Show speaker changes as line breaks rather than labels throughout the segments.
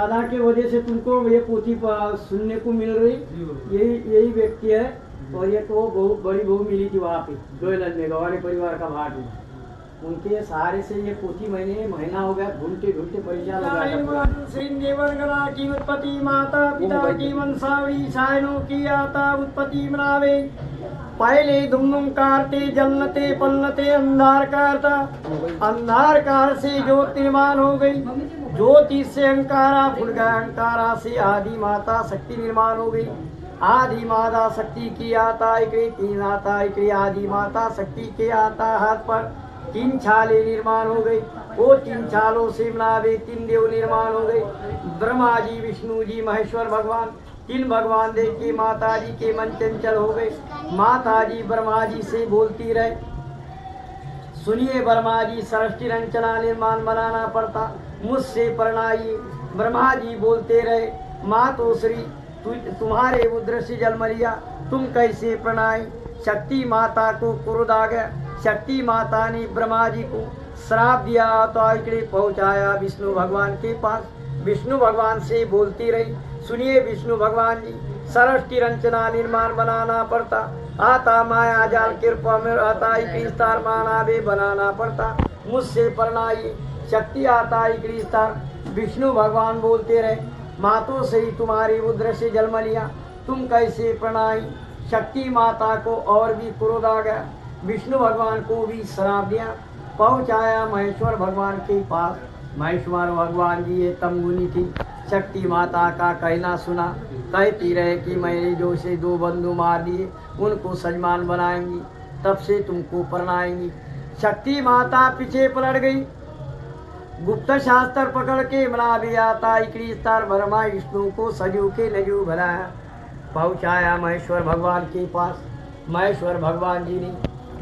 दादा के वजह से तुमको ये पोथी सुनने को मिल रही, यही व्यक्ति है। और ये तो बहुत बड़ी बहू मिली थी वहाँ पे गोयलंद में, गवारे परिवार का भाग में। उनके सहारे से ये पोथी महीना हो गया ढूंढते ढूंढते परेशान हो गया। की उत्पत्ति माता पिता की वंशावली सायनों की आता उत्पत्ति मनावे। पहले धुम कारते जलते पलते अंधार कारता, अंधार कार से ज्योति निर्माण हो गई, ज्योति से अंकारा फुल गया, अंकारा से आदि माता शक्ति निर्माण हो गई। आदि माता शक्ति की आता इकड़ी तीन आता इकड़ी आदि माता शक्ति के आता हाथ पर तीन छाले निर्माण हो गई। वो तीन छालों से बनावे तीन देव निर्माण हो गए, ब्रह्मा जी विष्णु जी महेश्वर भगवान। तीन भगवान देख के माता जी के मन चंचल हो गए। माता जी ब्रह्मा जी से बोलती रहे, सुनिए ब्रह्मा जी सृष्टि रचना निर्माण बनाना पड़ता, मुझसे प्रणाई। ब्रह्मा जी बोलते रहे, माँ तो श्री तुम्हारे उद्र से जन्म लिया, तुम कैसे प्रणाई। शक्ति माता को क्रोध आ गया, शक्ति माता ने ब्रह्मा जी को श्राप दिया तो आगे पहुंचाया विष्णु भगवान के पास। विष्णु भगवान से बोलती रही, सुनिए विष्णु भगवान जी सृष्टि रचना निर्माण बनाना पड़ता, आता माया जाल कृपा में आता विस्तार माना भी बनाना पड़ता, मुझसे प्रणाई। शक्ति आता विस्तार। विष्णु भगवान बोलते रहे, मातों से ही तुम्हारी उद्र से जन्म लिया, तुम कैसे प्रणाई। शक्ति माता को और भी क्रोध आ गया, विष्णु भगवान को भी श्राप दिया, पहुंचाया महेश्वर भगवान के पास। महेश्वर भगवान जी ये तमगुनी थी, शक्ति माता का कहना सुना, कहती रहे कि मैंने जो से दो बंधु मार दिए उनको सजमान बनाएंगी, तब से तुमको प्रणाएंगी। शक्ति माता पीछे पलट गई, गुप्त शास्त्र पकड़ के मना भी आता स्तर ब्रह्मा विष्णु को सजू के नजू बनाया, पहुंचाया महेश्वर भगवान के पास। महेश्वर भगवान जी ने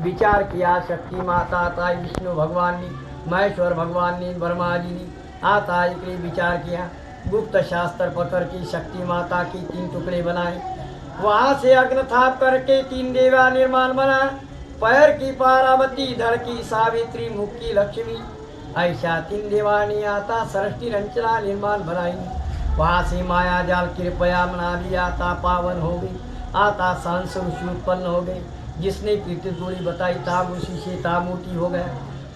विचार किया, शक्ति माता आता विष्णु भगवान ने, महेश्वर भगवान ने, ब्रह्मा जी ने आता विचार किया, गुप्त शास्त्र पकड़ के शक्ति माता की तीन टुकड़े बनाए, वहाँ से अग्नि थाप करके तीन देवा निर्माण बना, पैर की पार्वती, धड़ की सावित्री, मुख की लक्ष्मी, ऐसा तीन देवानी आता सृष्टि रचना निर्माण बनाई। वहाँ से माया जाल कृपया मना भी आता पावन हो गई, आता सांस ऋषि उत्पन्न हो गए, जिसने कीर्ति दूरी बताई ताम ऋषि से तामूटी हो गया,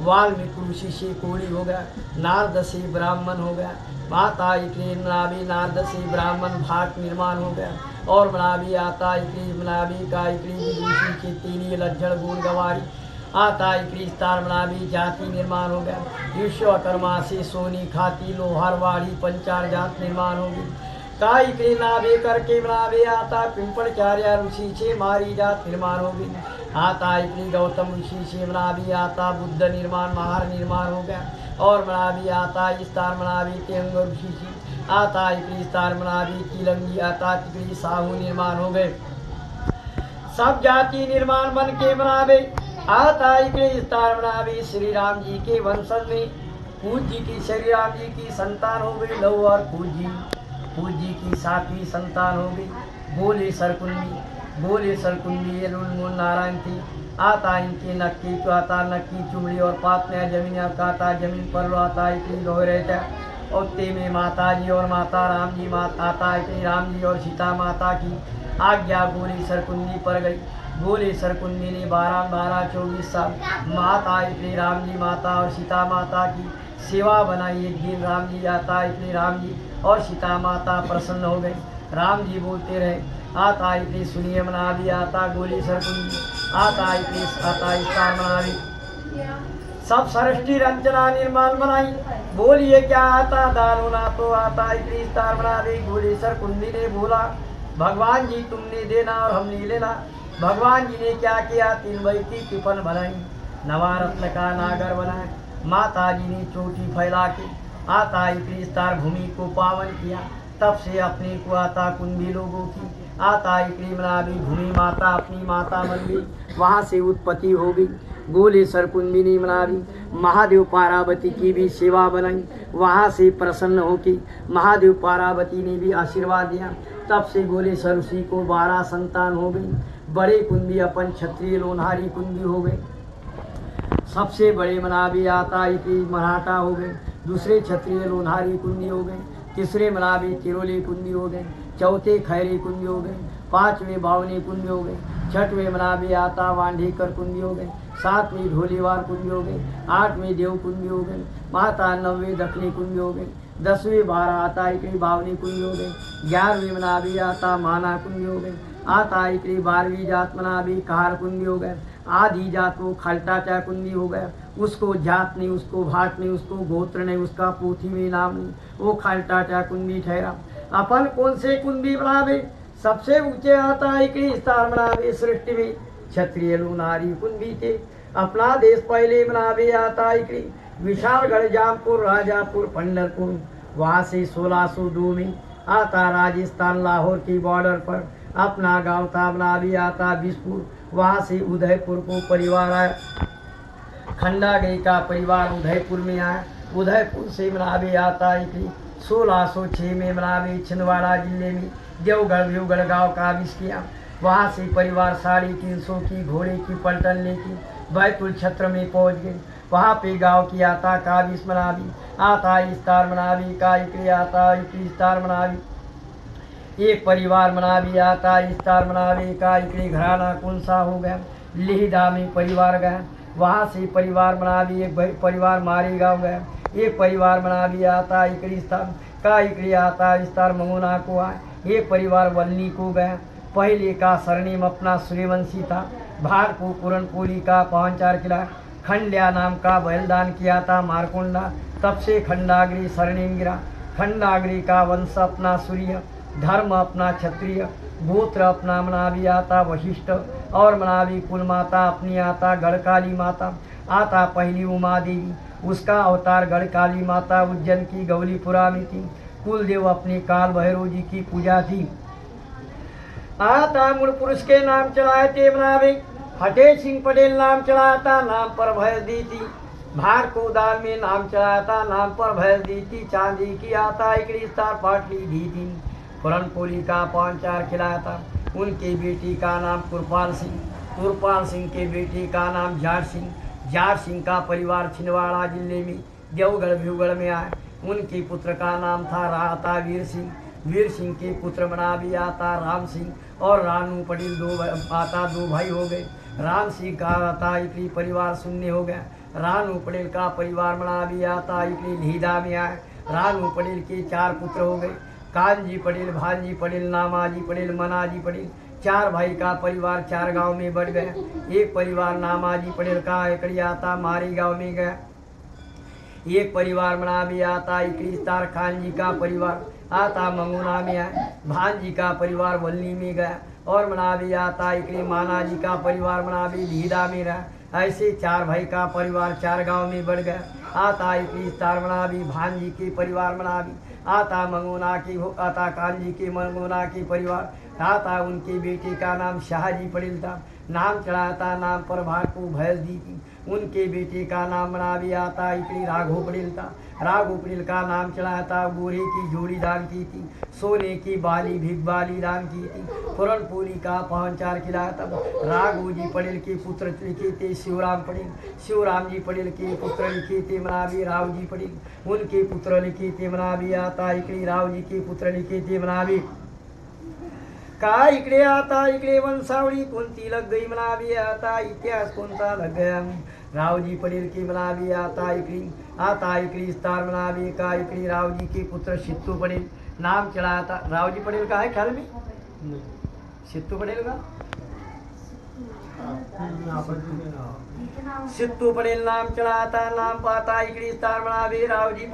वाल्मीकि ऋषि से कोड़ी हो गया, नारद से ब्राह्मण हो गया, माता इतने मनावी नारद से ब्राह्मण भाग निर्माण हो गया, और मनावी आता इतनी मनावी का इतनी ऋषि के तीन लज्जड़ गुण गवारी आता इकड़ी स्तार मनावी जाति निर्माण हो गया। विश्वकर्मा से सोनी खाती लोहार वाड़ी पंचार जात निर्माण होगी, काई के नाभे करके मनावे आता पिंपलचार्य ऋषि से मारी जात निर्माण होगी, आता इकड़ी गौतम ऋषि से मनावी आता बुद्ध निर्माण महार निर्माण हो गया, और मनावी आता स्तार मनावी तेंग ऋषि से आता इकड़ी स्तार मनावी तिलंगी आता तिकड़ी साहू निर्माण हो गए। सब जाति निर्माण बन के मनावे आता इकड़ी स्तार मनावी श्री राम जी के वंशज में पूज जी की श्री राम जी की संतान हो गई लव और पूज जी की सातवीं संतान हो गई बोले सरकुंडी ये लुलमुल नारायण थी, आता इनके नक्की आता नक्की चुमड़ी और पातने जमीन आता जमीन पर लो आता इतनी लो रहता, और ते में माता जी और माता राम जी माता आता इतनी राम जी और सीता माता की आज्ञा बोले सरकुंडी पर गई। बोले सरकुंडी ने 12-24 साल माता इतनी राम जी माता और सीता माता की सेवा बनाई। एक दिन राम जी आता इतनी राम जी और सीता माता प्रसन्न हो गए। राम जी बोलते रहे, आता इतनी सुनिए मना भी आता गोली सरकुंडी आता इतनी आता स्टार मना भी सब सृष्टि रचना निर्माण बनाई। बोलिए क्या आता दानो ना तो आता इतनी स्टार बना दी। गोली सरकुंडी ने बोला, भगवान जी तुमने देना और हमने लेना। भगवान जी ने क्या किया, 3 वही की टिफन बनाई, नवारत्न का नागर बनाया। माता जी ने चोटी फैला के आता इतनी स्टार भूमि को पावन किया। तब से अपने को आता कुंडी लोगों की आता इतनी मनावी भूमि माता अपनी माता बन गई। वहाँ से उत्पत्ति हो गई। गोले सरकुंडिनी मनावी महादेव पार्वती की भी सेवा बनाई। वहाँ से प्रसन्न होकर महादेव पार्वती ने भी आशीर्वाद दिया। तब से गोले ऋषि को 12 संतान हो गई। बड़े कुंडी अपन क्षत्रिय लोन्हारी कुंडी हो गए। सबसे बड़े मनावी आता इतनी मराठा हो गए। दूसरे क्षत्रिय लोन्हारी कुंडी हो गए। तीसरे मनाबी तिरोली कुंदी हो गए, चौथे खैरी कुंदी हो गए, पांचवें बावनी कुंदी हो गए, छठवें मनाबी आता वांढीकर कुंदी हो गए, सातवीं ढोलीवार कुंदी हो गई, आठवीं देव कुंदी हो गई, माता नौवीं दक्षिणी कुंदी हो गई, 10वीं बारह आता इकड़ी बावनी कुंदी हो गई, 11वीं मनाबी आता माना कुंदी हो गई, आता इकड़ी 12वीं जात मनाबी कार कुंदी हो गए, आधी जात को खलटाचा कुंदी हो गया, उसको जात नहीं, उसको भाट नहीं, उसको गोत्र नहीं, उसका पोथी में नाम नहीं, वो खलटाचा कुंदी ठहरा। अपन कौन से कुंदी बनावे? सबसे ऊंचे आता इकड़ी स्थान बनावे सृष्टि में क्षत्रिय नारी कुंदी थे। अपना देश पहले बनावे आता इकड़ी विशालगढ़ जामपुर राजापुर पंढरपुर, वहाँ से 1602 में आता राजस्थान लाहौर की बॉर्डर पर अपना गांव था बनावे आता बिसपुर, वहाँ से उदयपुर को परिवार आया, खंडागई का परिवार उदयपुर में आया, उदयपुर से बनावे आता इकड़ी 1606 में बनावे छिंदवाड़ा जिले में देवगढ़ गांव का आविष् किया, वहाँ से परिवार 350 की घोड़े की पलटन लेके बैतुल क्षेत्र में पहुँच गए, वहाँ पे गांव की आता काबिस मनावी आता इस्तार मनावी का इकड़ी आता इस्तार मनावी, एक परिवार मनावी आता इस्तार मनावी का इकड़ी घराना कुंसा हो गया, लिहिदा में परिवार गया, वहाँ से परिवार मनावी एक परिवार मारी गाँव गया, एक परिवार मनावी आता इकड़ी स्थान का इकड़ी आता इस्तार मंगोना को आए, एक परिवार वल्ली को गया। पहले का सरनेम अपना सूर्यवंशी था, भार को पूरनपुरी का 5-4 किला, खंड्या नाम का बलिदान किया था मारकुंडा, तब से खंडाग्री सरनेम गिरा। खंडाग्री का वंश अपना सूर्य, धर्म अपना क्षत्रिय, गोत्र अपना मनावी आता वशिष्ठ, और मनावी कुल माता अपनी आता गढ़काली माता, आता पहली उमा देवी, उसका अवतार गढ़काली माता उज्जैन की गौलीपुरा में थी, कुल देव अपने काल भैरव जी की पूजा थी। आता मूल पुरुष के नाम चलाए थे मनावे, फतेह सिंह पटेल नाम चलाता, नाम पर भैंस दी थी, भार को दाल में नाम चलाता, नाम पर भैंस दी थी, चांदी की आता इकड़ी स्टार पाटली दी थी, पुरनपोली का 5-4 खिलाता, उनके बेटी का नाम कुरपाल सिंह, कुरपाल सिंह के बेटी का नाम जाट सिंह, जाट सिंह का परिवार छिंदवाड़ा जिले में देवगढ़ में आए, उनके पुत्र का नाम था राहता वीर सिंह, वीर सिंह के पुत्र मनावी आता राम सिंह, और रानू पटेल दो भाई हो गए। राम सिंह का आता इकड़ी परिवार शून्य हो गया, रानू पटेल का परिवार मनावी आता इकड़ी लिहिदा में आए, रानू पटेल के 4 पुत्र हो गए, कानजी पटेल, भानजी पटेल, नामाजी पटेल, मनाजी पटेल, 4 भाई का परिवार 4 गांव में बढ़ गया। एक परिवार नामाजी पटेल का इकड़ी आता मारी गांव में गया, एक परिवार मनावी आता इकड़ी स्टार खान जी का परिवार आता मंगोना में आए, भांजी का परिवार वल्ली में गया, और मनावी आता इकड़ी माना जी का परिवार मनावी लिहिदा में रहा। ऐसे 4 भाई का परिवार 4 गांव में बढ़ गया। आता इकड़ी स्टार मनावी भांजी के परिवार मनावी आता मंगोना की आता कांजी के मंगोना के परिवार आता, उनके बेटे का नाम शाहजी पटेल था, नाम चढ़ाता नाम पर भाग को भैंस दी थी, उनके बेटे का नाम मनावी आता इकड़ी राघो पटेल था, राघो पटेल का नाम चढ़ाता गोरे की जोड़ी दान की थी, सोने की बाली भिग बाली दान की थी, पुरनपुरी का 5-4 किला तब राघो जी पटेल के पुत्र लिखे थे शिवराम पटेल, शिवराम जी पटेल के पुत्र लिखे थे मनावी राव जी पटेल, उनके पुत्र लिखे थे मनावी आता इकड़ी राव जी के पुत्र लिखे थे मनावी का इकडे आता इकडे वंशावली कोणती लग गई मनावी आता इतिहास कोणता लग गया। रावजी पटेल की मनावी आता इकड़ी स्टार मनावी का इकड़ी रावजी के पुत्र सित्तू पटेल नाम चढ़ाता। रावजी पटेल का है ख्याल में सित्तू पटेल का सित्तू पटेल नाम चढ़ाता, नाम पाता इकड़ी स्टार मनावी रावजी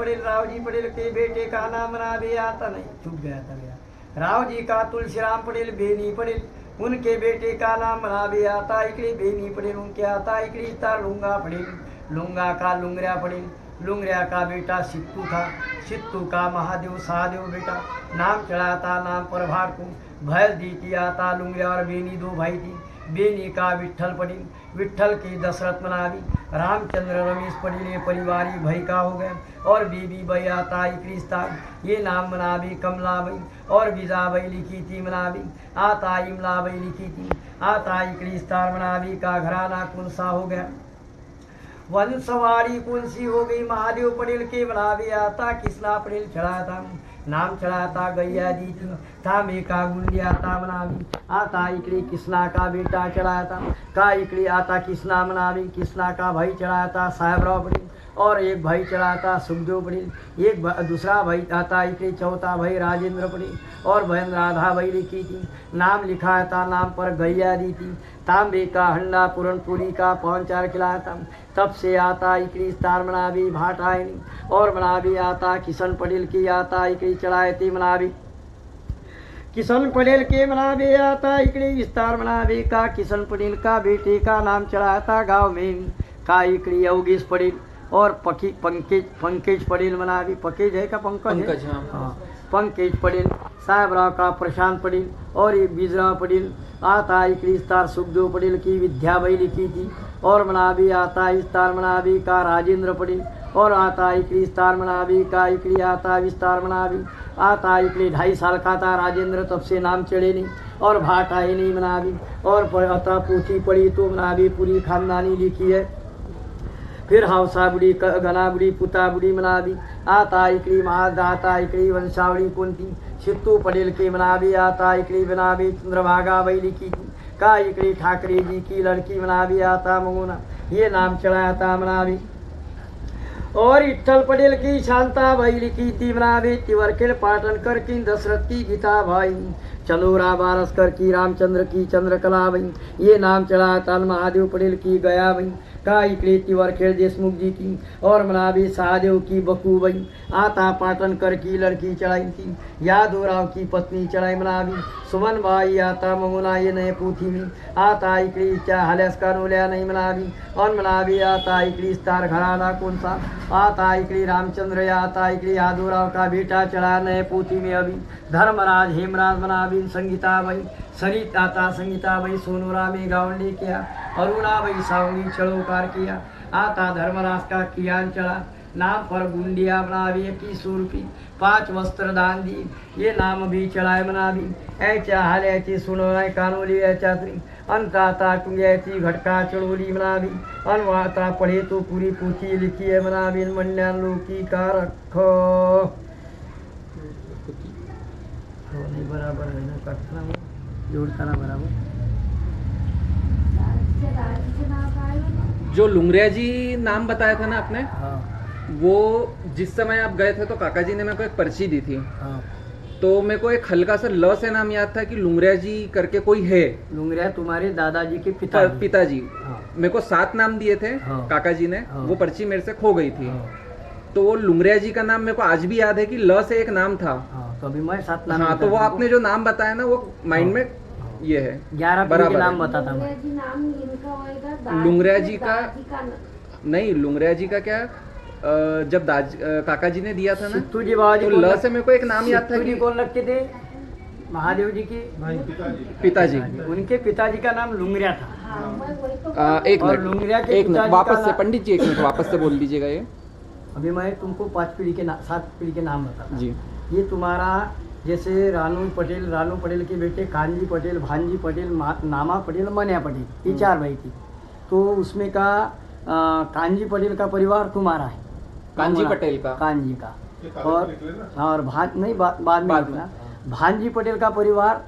पटेल के बेटे का नाम मनावी आता नहीं छूट गया था मेरा। राव जी का तुलसीराम पटेल बेनी पटेल, उनके बेटे का नाम मनावी आता इकड़ी बेनी पटेल, उनके आता इकड़ी स्टार लुंगा पटेल, लुंगा का लुंगरिया पटेल, लुंगरिया का बेटा सित्तू था, सित्तू का महादेव सहादेव बेटा नाम चढ़ाता, नाम पर भाट को भैंस दी थी आता लुंगरिया, और बेनी 2 भाई थी, बेनी का विट्ठल पटेल, विट्ठल के दशरथ मनावी, रामचंद्र रमेश पटेल ये परिवारी भाई का हो गए, और बीबी बई आता इकड़ी स्टार ये नाम मनावी कमलाबाई, और विजाबाई लिखी थी मनावी आता इमलाबाई लिखी थी आता इकड़ी स्टार मनावी का घराना कुंसा हो गया। वंशवाड़ी कौन सी हो गई, महादेव पटेल के बनावे आता, किसना पटेल चढ़ाया था, नाम चढ़ाया था गैया दी थी, था मेका गुंडिया था बनावी आता, इकड़ी किसना का बेटा चढ़ाया था, का इकड़ी आता किसना बनावी, किसना का भाई चढ़ाया था साहेबराव पटेल, और एक भाई चढ़ाया था सुखदेव पटेल, एक दूसरा भाई आता इकड़ी, चौथा भाई राजेंद्र पटेल, और बहन राधा भाई लिखी थी, नाम लिखाया था, नाम पर गैया दी थी, तांबे का हंडा पूरनपुरी का 5-4 खिलाया था, तब से आता इकड़ी स्टार मनावी भाट आयनी, और मनावी आता किशन पटेल की आता इकड़ी चढ़ाए थी मनावी, किशन पटेल के मनावे आता इकड़ी विस्तार मनावे का, किशन पटेल का बेटे का नाम चढ़ाया था गाँव में का इकड़ी योगेश पटेल, और पंकज पटेल मनावी, पंकज है का पंकज है? हाँ, पंकज पटेल, साहेबराव का प्रशांत पटेल, और ये बीजराव पटेल आता इकड़ी स्टार सुखदेव पटेल की विद्याबाई लिखी थी, और मनावी आता स्टार मनावी का राजेंद्र पटेल, और आता इकड़ी स्टार मनावी का इकड़ी आता विस्तार मनावी आता इकड़ी 2.5 साल का था राजेंद्र, तब से नाम चढ़े नहीं, और भाट आए नहीं मनावी, और आता पोथी पड़ी तो मनावी पूरी खानदानी लिखी है, फिर हौसा बुढ़ी गना बुढ़ी पुता बुढ़ी मनावी आता इकड़ी महादाता इकड़ी वंशावली कुंती, सित्तू पटेल के मनावी आता इकड़ी बनावी चंद्रभागा वही लिखी थी, का इकड़ी ठाकरे जी की लड़की मनावी आता मगुना, ये नाम चढ़ाया था मनावी, और इट्ठल पटेल की शांता भाई लिखी थी मनावी, तिवरखेड़ पाटनकर की दशरथ की गीता भाई, चंदोरा बारसकर की रामचंद्र की चंद्रकला भाई, ये नाम चढ़ाया था महादेव पटेल की गया भाई, का इकड़ी तिवरखेड़ देशमुख जी की, और मनावी शाहदेव की बकू भाई आता पाटनकर की लड़की चढ़ाई थी, यादवराव की पत्नी चढ़ाई मनावी, सुमन भाई आता ममुना ये नए पूथी में आता इकड़ी क्या हलस का नोलिया नहीं मनावी, और मनावी आता इकड़ी स्टार घराना कौन सा आता इकड़ी रामचंद्र आता इकड़ी यादवराव का बेटा चढ़ा नए पूथी में अभी, धर्मराज हेमराज मनावी संगीता भाई, सरित आता संगीता भाई सोनूरा में गावंडी किया, अरुणा भाई सावंगी चढ़ोकार किया आता, धर्मराज का कियान चढ़ा, नाम पर गुंडिया मनावी 2100 रुपये 5 वस्त्र दान दी, ये नाम भी चढ़ाए मनावी, ऐचा हाल ऐची सुनोय कानोली ऐचात्री, अंताता कुंगैची घटका चढ़ोली मनावी, अनवाता पढ़े तो पूरी पूछी लिखी है मनावी, मन्यान लोकी का रखो नहीं बराबर है ना, कटना जोड़ता ना बराबर।
जो लुंगरिया जी नाम बताया था ना आपने,
हाँ
वो जिस समय आप गए थे तो काका जी ने मेरे को एक पर्ची दी थी,
हाँ,
तो मेरे को एक हल्का सा ल से नाम याद था कि लुंगरिया जी करके कोई है।
लुंगरिया तुम्हारे दादाजी के
पिताजी
हाँ।
मेरे को 7 नाम दिए थे
हाँ।
काका जी ने,
हाँ।
वो पर्ची मेरे से खो गई थी,
हाँ।
तो वो लुंगरिया जी का नाम मेरे को आज भी याद है कि ल से एक नाम था।
हाँ, तो अभी मैं 7 नाम
हाँ, तो वो आपने जो नाम बताया ना वो माइंड में ये है
11
बराबर
के नाम
है।
बताता मैं।
लुंगरिया जी का नहीं, लुंगरिया जी का क्या जब काका जी ने दिया था ना
सिद्धू जी बाबा जी
तो ल से मेरे को एक नाम याद था
सिद्धू जी
कि
कौन लगते थे? महादेव जी की
पिताजी।
उनके पिताजी का नाम लुंगरिया था।
एक
और लुंगरिया के
मिनट
पिताजी
वापस
का
से
ना-
पंडित जी, एक मिनट वापस से बोल दीजिएगा ये।
अभी मैं तुमको 5 पीढ़ी के 7 पीढ़ी के नाम बताता।
जी
ये तुम्हारा जैसे रानू पटेल के बेटे कांजी पटेल, भांजी पटेल, नामा पटेल, मनिया पटेल, ये 4 भाई थी। तो उसमें का कांजी पटेल का परिवार तुम्हारा है,
कांजी पटेल का,
कांजी का, और बाद में निकला। भांजी पटेल का परिवार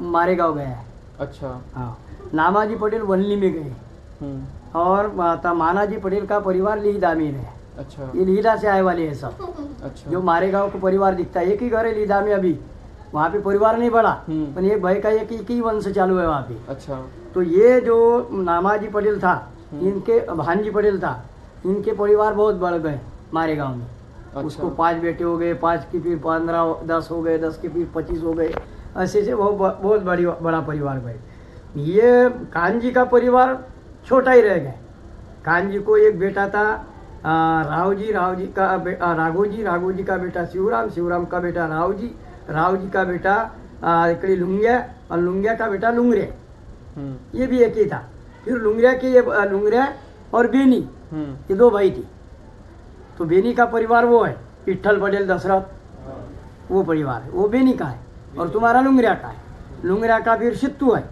मारेगांव गया है।
अच्छा
हाँ, नामाजी पटेल वनली में गए, और मानाजी पटेल का परिवार लीदा में है।
अच्छा
ये लीदा से आए वाले हैं सब।
अच्छा
जो मारेगांव को परिवार दिखता है, एक ही घर है लीदा में, अभी वहाँ पे परिवार नहीं बढ़ा, पर एक भाई का एक ही वंश चालू है वहाँ पे।
अच्छा
तो ये जो नामाजी पटेल था, इनके भांजी पटेल था, इनके परिवार बहुत बढ़ गए मारेगांव में।
अच्छा।
उसको 5 बेटे हो गए, 5 की फिर 15, 10 हो गए, 10 के फिर 25 हो गए, ऐसे से बहुत बड़ा परिवार गए। ये कांजी का परिवार छोटा ही रह गए। कांजी को एक बेटा था राघोजी का बेटा शिवराम का बेटा रावजी का बेटा इकड़ी लुंगिया, और लुंगिया का बेटा लुंगरे, ये भी एक ही था। फिर लुंगरिया और बेनी, ये 2 भाई थी। तो बेनी का परिवार वो है इट्ठल पटेल दशरथ, वो परिवार है, वो बेनी का है। और तुम्हारा लुंगरिया का है। लुंगरिया का फिर सित्तू है,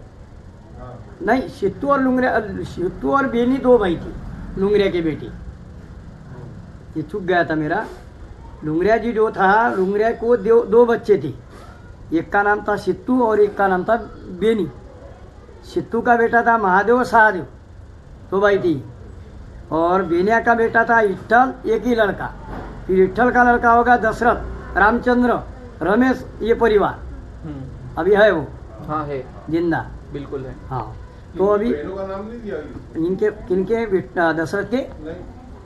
नहीं सित्तू और बेनी 2 भाई थी। लुंगरिया की बेटी, ये चूक गया था मेरा। लुंगरिया जी जो था, लुंगरिया को दो बच्चे थे, एक का नाम था सित्तू और एक का नाम था बेनी। सित्तू का बेटा था महादेव और सहादेव, दो भाई थी, और बेनिया का बेटा था विठ्ठल, एक ही लड़का। फिर विठ्ठल का लड़का होगा दशरथ, रामचंद्र, रमेश, ये परिवार अभी है वो,
हाँ है,
जिंदा,
बिल्कुल है।
हाँ। तो अभी
बहनों का नाम नहीं दिया
इनके किनके दशरथ के,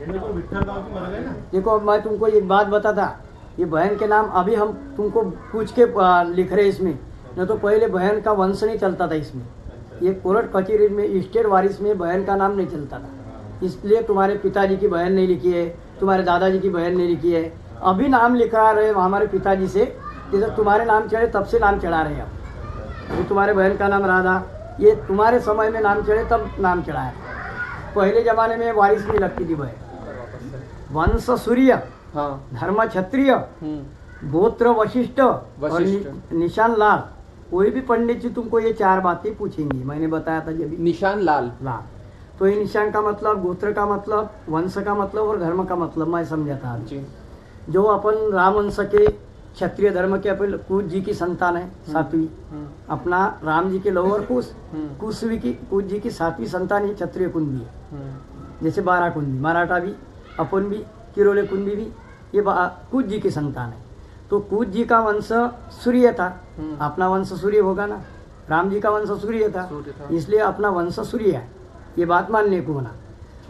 नहीं विठ्ठल नाम तो मर गए ना।
देखो अब मैं तुमको एक बात बताता, ये बहन के नाम अभी हम तुमको पूछ के लिख रहे इसमें, न तो पहले बहन का वंश नहीं चलता था इसमें। ये कोर्ट कचहरी में स्टेट वारिस में बहन का नाम नहीं चलता था, इसलिए तुम्हारे पिताजी की बहन नहीं लिखी है, तुम्हारे दादाजी की बहन नहीं लिखी है। अभी नाम लिखा रहे हमारे पिताजी से, जैसे तुम्हारे नाम चढ़े तब से नाम चढ़ा रहे हैं अब। तो तुम्हारे बहन का नाम राधा, ये तुम्हारे समय में नाम चढ़े तब नाम चढ़ा है। पहले जमाने में वारिस नहीं लगती थी बहन। वंश सूर्य,
हाँ,
धर्म क्षत्रिय, गोत्र वशिष्ठ और निशान लाल। कोई भी पंडित जी तुमको ये चार बातें पूछेंगी, मैंने बताया था जब
निशान लाल।
लाल। तो ये निशान का मतलब, गोत्र का मतलब, वंश का मतलब और धर्म का मतलब मैं समझाता हूँ।
जी,
जो अपन राम वंश के क्षत्रिय धर्म के अपन कुश जी की संतान है, सातवीं। अपना राम जी के लोअर कुश, कुश जी की सातवीं संतान ही क्षत्रिय कुंडी है। जैसे 12 कुंडी, मराठा भी, अपन भी, किरोले कुंडी भी, ये कुश जी की संतान है। तो कुश जी का वंश सूर्य था, अपना वंश सूर्य होगा ना, राम जी का वंश सूर्य था, इसलिए अपना वंश सूर्य है, ये बात मानने को होना।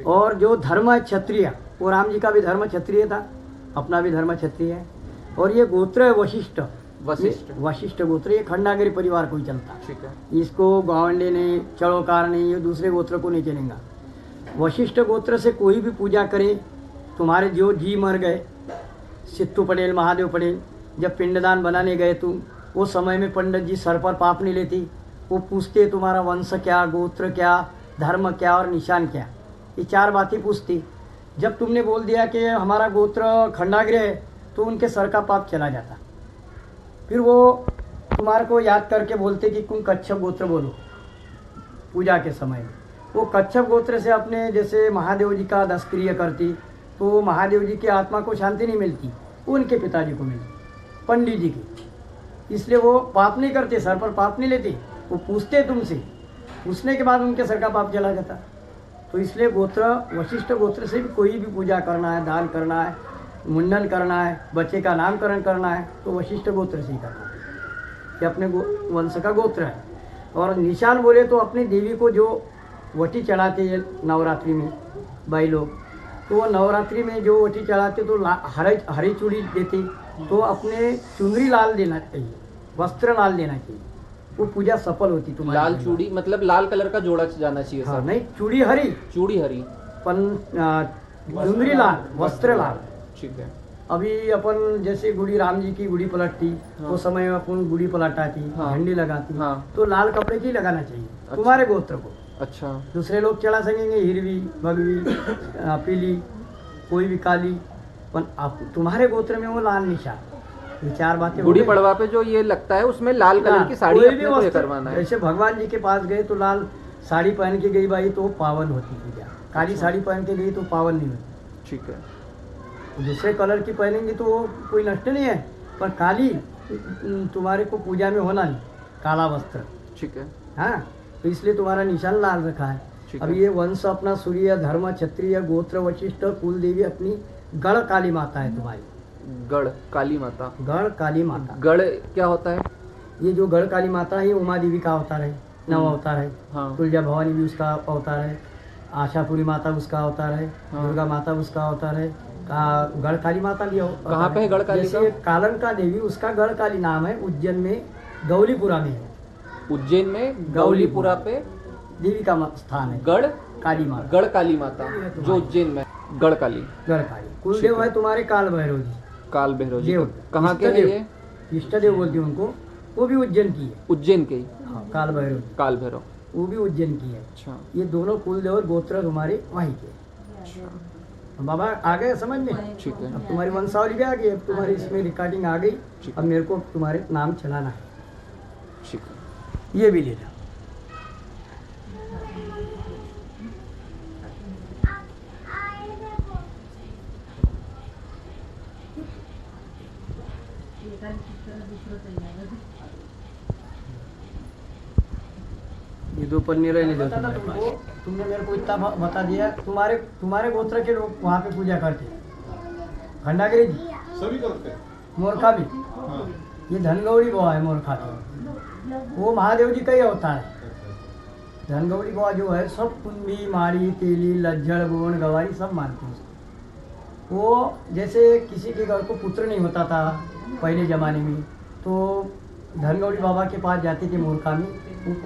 और जो धर्म है क्षत्रिय, वो राम जी का भी धर्म क्षत्रिय था, अपना भी धर्म क्षत्रिय है। और ये गोत्र है वशिष्ठ, वशिष्ठ गोत्र, ये खंडागिरी परिवार को ही चलता है।
ठीक है।
इसको गावंडे नहीं, चढ़ोकार नहीं, ये दूसरे गोत्र को नहीं चलेगा। वशिष्ठ गोत्र से कोई भी पूजा करे, तुम्हारे जो जी मर गए, सित्तू पटेल, महादेव पटेल, जब पिंडदान बनाने गए तुम, वो समय में पंडित जी सर पर पाप नहीं लेती, वो पूछते तुम्हारा वंश क्या, गोत्र क्या, धर्म क्या और निशान क्या, ये चार बातें पूछती। जब तुमने बोल दिया कि हमारा गोत्र खंडागिरी है, तो उनके सर का पाप चला जाता। फिर वो तुम्हारे को याद करके बोलते कि तुम कच्छप गोत्र बोलो पूजा के समय में। वो कच्छप गोत्र से अपने जैसे महादेव जी का 10 क्रिया करती, तो महादेव जी की आत्मा को शांति नहीं मिलती, उनके पिताजी को मिलती, पंडित जी की। इसलिए वो पाप नहीं करते, सर पर पाप नहीं लेते, वो पूछते तुमसे, पूछने के बाद उनके सर का पाप चला जाता। तो इसलिए गोत्र, वशिष्ठ गोत्र से भी कोई भी पूजा करना है, दान करना है, मुंडन करना है, बच्चे का नामकरण करना है, तो वशिष्ठ गोत्र से ही करना है, ये अपने वंश का गोत्र है। और निशान बोले तो अपनी देवी को जो वटी चढ़ाते हैं नवरात्रि में भाई लोग, तो वो नवरात्रि में जो वटी चढ़ाते तो हरी चूड़ी देते, तो अपने चुनरी लाल देना चाहिए, वस्त्र लाल देना चाहिए, वो पूजा सफल होती। तुम्हारी
लाल चूड़ी मतलब लाल कलर का जोड़ा जाना चाहिए।
हाँ,
सर
नहीं, चूड़ी हरी,
चूड़ी हरी,
चुनरी लाल, वस्त्र लाल।
ठीक है।
अभी अपन जैसे गुड़ी, राम जी की गुड़ी पलटती,
हाँ।
वो समय में अपन गुड़ी पलटाती,
हाँ।
झंडी लगाती,
हाँ।
तो लाल कपड़े की लगाना चाहिए तुम्हारे गोत्र को।
अच्छा,
दूसरे लोग चढ़ा सकेंगे हिरवी, भगवी, पीली, कोई भी काली, पर आप तुम्हारे गोत्र में वो लाल निशान। ये चार बातें।
गुड़ी पड़वा पे जो ये लगता है उसमें लाल कलर की साड़ी
कोई भी
अपने को ये
वस्त्र,
करवाना है।
जैसे भगवान जी के पास गए तो लाल साड़ी पहन के गई भाई, तो वो पावन होती पूजा। काली साड़ी पहन के गई तो पावन नहीं होती।
ठीक है।
दूसरे कलर की पहनेंगे तो वो कोई नष्ट नहीं है, पर काली तुम्हारे को पूजा में होना नहीं, काला वस्त्र।
ठीक है।
हाँ, तो इसलिए तुम्हारा निशान लाल रखा है।
ठीक
अब
है।
ये वंश अपना सूर्य, धर्म, क्षत्रिय, गोत्र, वशिष्ठ, कुल देवी अपनी गढ़ काली माता है तुम्हारी।
गढ़ काली माता।
गढ़ काली माता,
गढ़ क्या होता है?
ये जो गढ़ काली माता है, ये उमा देवी का अवतार है, नव अवतार है।
हाँ।
तुलजा भवानी भी उसका अवतार है, आशापुरी माता उसका अवतार है,
हाँ।
दुर्गा माता उसका अवतार है, गढ़ काली माता भी अवतार
कहाँ पे है गढ़ काली
जैसे
का?
कालन का देवी, उसका गढ़ काली नाम है, उज्जैन में गौलीपुरा में है।
उज्जैन में गौलीपुरा पे
देवी का स्थान है,
गढ़
काली माता,
गढ़ काली माता, जो उज्जैन में गढ़ काली।
गढ़ काली। कुलदेव है तुम्हारे काल भैरव जी,
काल भैरव जी।
देव।
कहाँ के है ये?
इष्ट देव बोलते हैं उनको, वो भी उज्जैन की है।
उज्जैन के ही?
हाँ, काल भैरव,
काल भैरव,
वो भी उज्जैन की है।
अच्छा।
ये दोनों कुलदेव और गोत्र तुम्हारे वहीं के। बाबा आ गए समझ में?
ठीक है।
अब तुम्हारी वंशावली भी आ गई, अब तुम्हारी इसमें रिकॉर्डिंग आ गई।
ठीक
अब मेरे को तुम्हारे नाम चलाना है,
ठीक है।
ये भी ले लो। ये दो पन्नी रहने दो तुमको। तुमने मेरे को इतना बता दिया, तुम्हारे गोत्र के लोग वहाँ पे पूजा करते हैं। खंडागिरी जी,
सभी करते हैं।
मोरखा भी,
हाँ।
ये धनगौरी बुआ है मोरखा तो वो महादेव जी का ही अवतार है। धनगौरी बुआ जो है सब कुंभी मारी तेली लज्जड़ गोण गवारी सब मानते हैं उसको। वो जैसे किसी के घर को पुत्र नहीं होता था पहले ज़माने में, तो धनगौरी बाबा के पास जाते थे मोरखा में,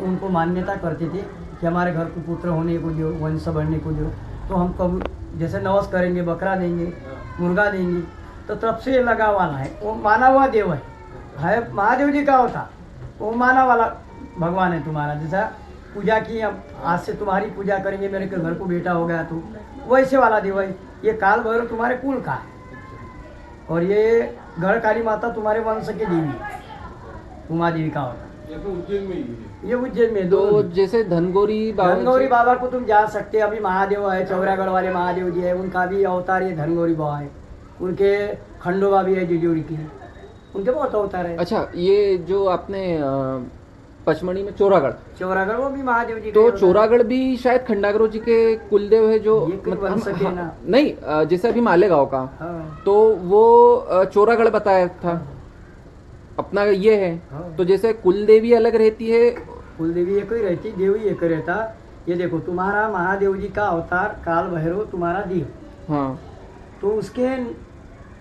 उनको मान्यता करते थे कि हमारे घर को पुत्र होने को दो, वंश बढ़ने को दो, तो हम कब जैसे नवस करेंगे, बकरा देंगे, मुर्गा देंगे। तो तब से ये लगा वाला है, वो माना हुआ देव है महादेव जी का होता, वो माना वाला भगवान है तुम्हारा। जैसा पूजा की, अब आज से तुम्हारी पूजा करेंगे, मेरे के घर को बेटा हो गया तो वैसे वाला देव है। ये काल भैरव तुम्हारे कुल का है, और ये गढ़ काली माता तुम्हारे वंश के देवी है, उमा देवी का होता।
ये तो उज्जैन में ही है।
ये उज्जैन में
तो जैसे धनगौरी
बाबा को तुम जा सकते हैं। अभी महादेव है, चौरागढ़ वाले महादेव जी है, उनका भी अवतार ये धनगौरी बाबा है। उनके खंडोबा भी है जुजोरी की, उनके बहुत अवतार है।
अच्छा, ये जो आपने पचमढ़ी में चौरागढ़,
वो भी महादेव जी
तो
का
चौरागढ़ भी शायद खंडागरो जी के कुलदेव है जो
ये कोई बन सके
हाँ,
ना।
नहीं, जैसे अभी मालेगांव का,
हाँ,
तो वो चौरागढ़ बताया था अपना ये है।
हाँ।
तो जैसे कुलदेवी अलग रहती है,
कुलदेवी एक ही रहती, देवी एक ही रहता। ये देखो तुम्हारा महादेव जी का अवतार काल भैरव तुम्हारा देव,
हाँ
तो उसके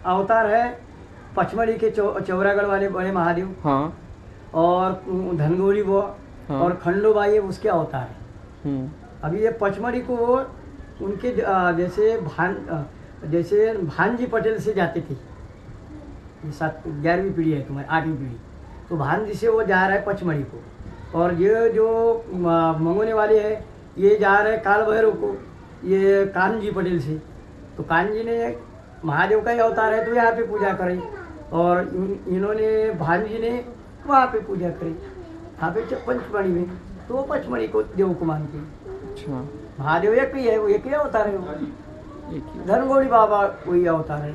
अवतार है पचमढ़ी के चौरागढ़ वाले बड़े महादेव,
हाँ
और धनगौरी वो,
हाँ।
और खंडोबा ये उसके अवतार है।
हम्म,
अभी ये पचमढ़ी को उनके जैसे भानजी पटेल से जाते थे, ये 11वीं पीढ़ी है तुम्हारी, 8वीं पीढ़ी, तो भानजी से वो जा रहा है पचमढ़ी को। और ये जो मंगोने वाले हैं ये जा रहे हैं काल भैरव को, ये कानजी पटेल से। तो कानजी ने महादेव का ही अवतार है, तो यहाँ पे पूजा करें, और इन्होंने भानजी ने वहाँ पे पूजा करी, यहाँ पे पंचमढ़ी में, तो वो पचमढ़ी को देव को मानते हैं।
अच्छा,
महादेव एक ही है, वो एक ही अवतार है। वो
एक ही।
धनगौरी बाबा वही अवतार है,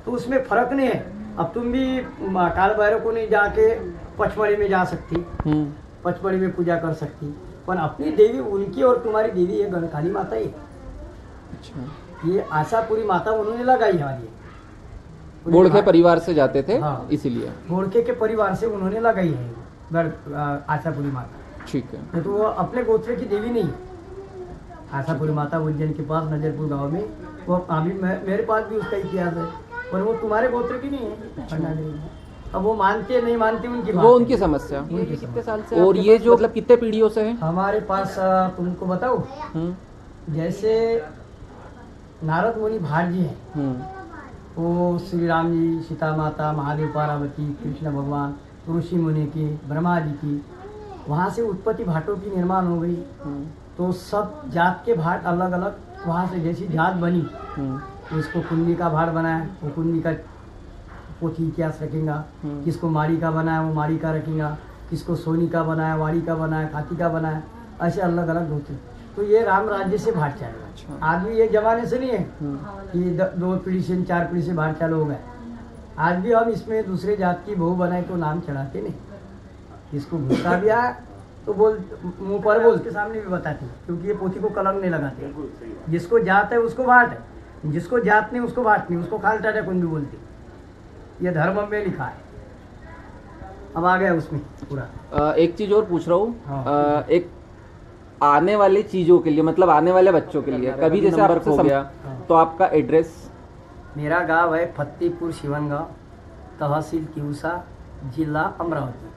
तो उसमें फर्क नहीं है। अब तुम भी काल भैरव को नहीं जाके पचमढ़ी में जा सकती, पचमढ़ी में पूजा कर सकती, पर अपनी देवी उनकी और तुम्हारी देवी ये गणकाली माता ही है।
अच्छा,
ये आशापुरी माता उन्होंने लगाई हमारी,
गोड़खे परिवार से जाते थे,
हाँ।
इसीलिए।
गोड़के के परिवार से उन्होंने लगाई है आशापुरी माता।
ठीक है।
तो वो अपने गोत्र की देवी नहीं है। आशापुरी माता उज्जैन के पास नजरपुर गांव में, वो अभी मेरे पास भी उसका इतिहास है, पर वो तुम्हारे गोत्र की नहीं है खंडागिरी में। अब वो मानते नहीं मानते उनकी बात
वो
है।
उनकी समस्या।
उनकी
कितने
समस्या।
साल से? और ये जो मतलब कितने पीढ़ियों से है?
हमारे पास तुमको बताओ, जैसे नारद मुनि भारजी हैं, वो श्री राम जी, सीता माता, महादेव, पार्वती, कृष्ण भगवान, ऋषि मुनि की, ब्रह्मा जी की, वहाँ से उत्पत्ति भाटों की निर्माण हो गई। तो सब जात के भाट अलग अलग वहाँ से जैसी जात बनी, इसको कुंडी का भाट बनाया, वो कुंडी का पोथी इतिहास रखेगा, किसको माड़ी का बनाया वो माड़ी का रखेगा, किसको सोनी का बनाया, वाड़ी का बनाया, खाती का बनाया, ऐसे अलग अलग होते। तो ये राम राज्य से भाट चलेगा। आदमी ये जमाने से नहीं है कि 2 पीढ़ी से 4 पीढ़ी से भाट चालू हो गए। आज भी हम इसमें दूसरे जात की बहू बनाए तो नाम चढ़ाते नहीं, इसको गुस्सा भी आया तो बोल मुँह पर बोल के सामने भी बताते, क्योंकि ये पोथी को कलंक नहीं लगाते। जिसको जात है उसको भाट है, जिसको जात नहीं उसको भाट नहीं, उसको खाल टाटा कुंडी बोलते। ये धर्म में लिखा है। अब आ गया उसमें पूरा।
एक चीज और पूछ रहा हूँ,
हाँ।
एक आने वाली चीजों के लिए, मतलब आने वाले बच्चों के लिए, कभी जैसे आपसे हो गया तो आपका एड्रेस?
मेरा गांव है फतेहपुर शिवनगांव, तहसील तिवसा, जिला अमरावती।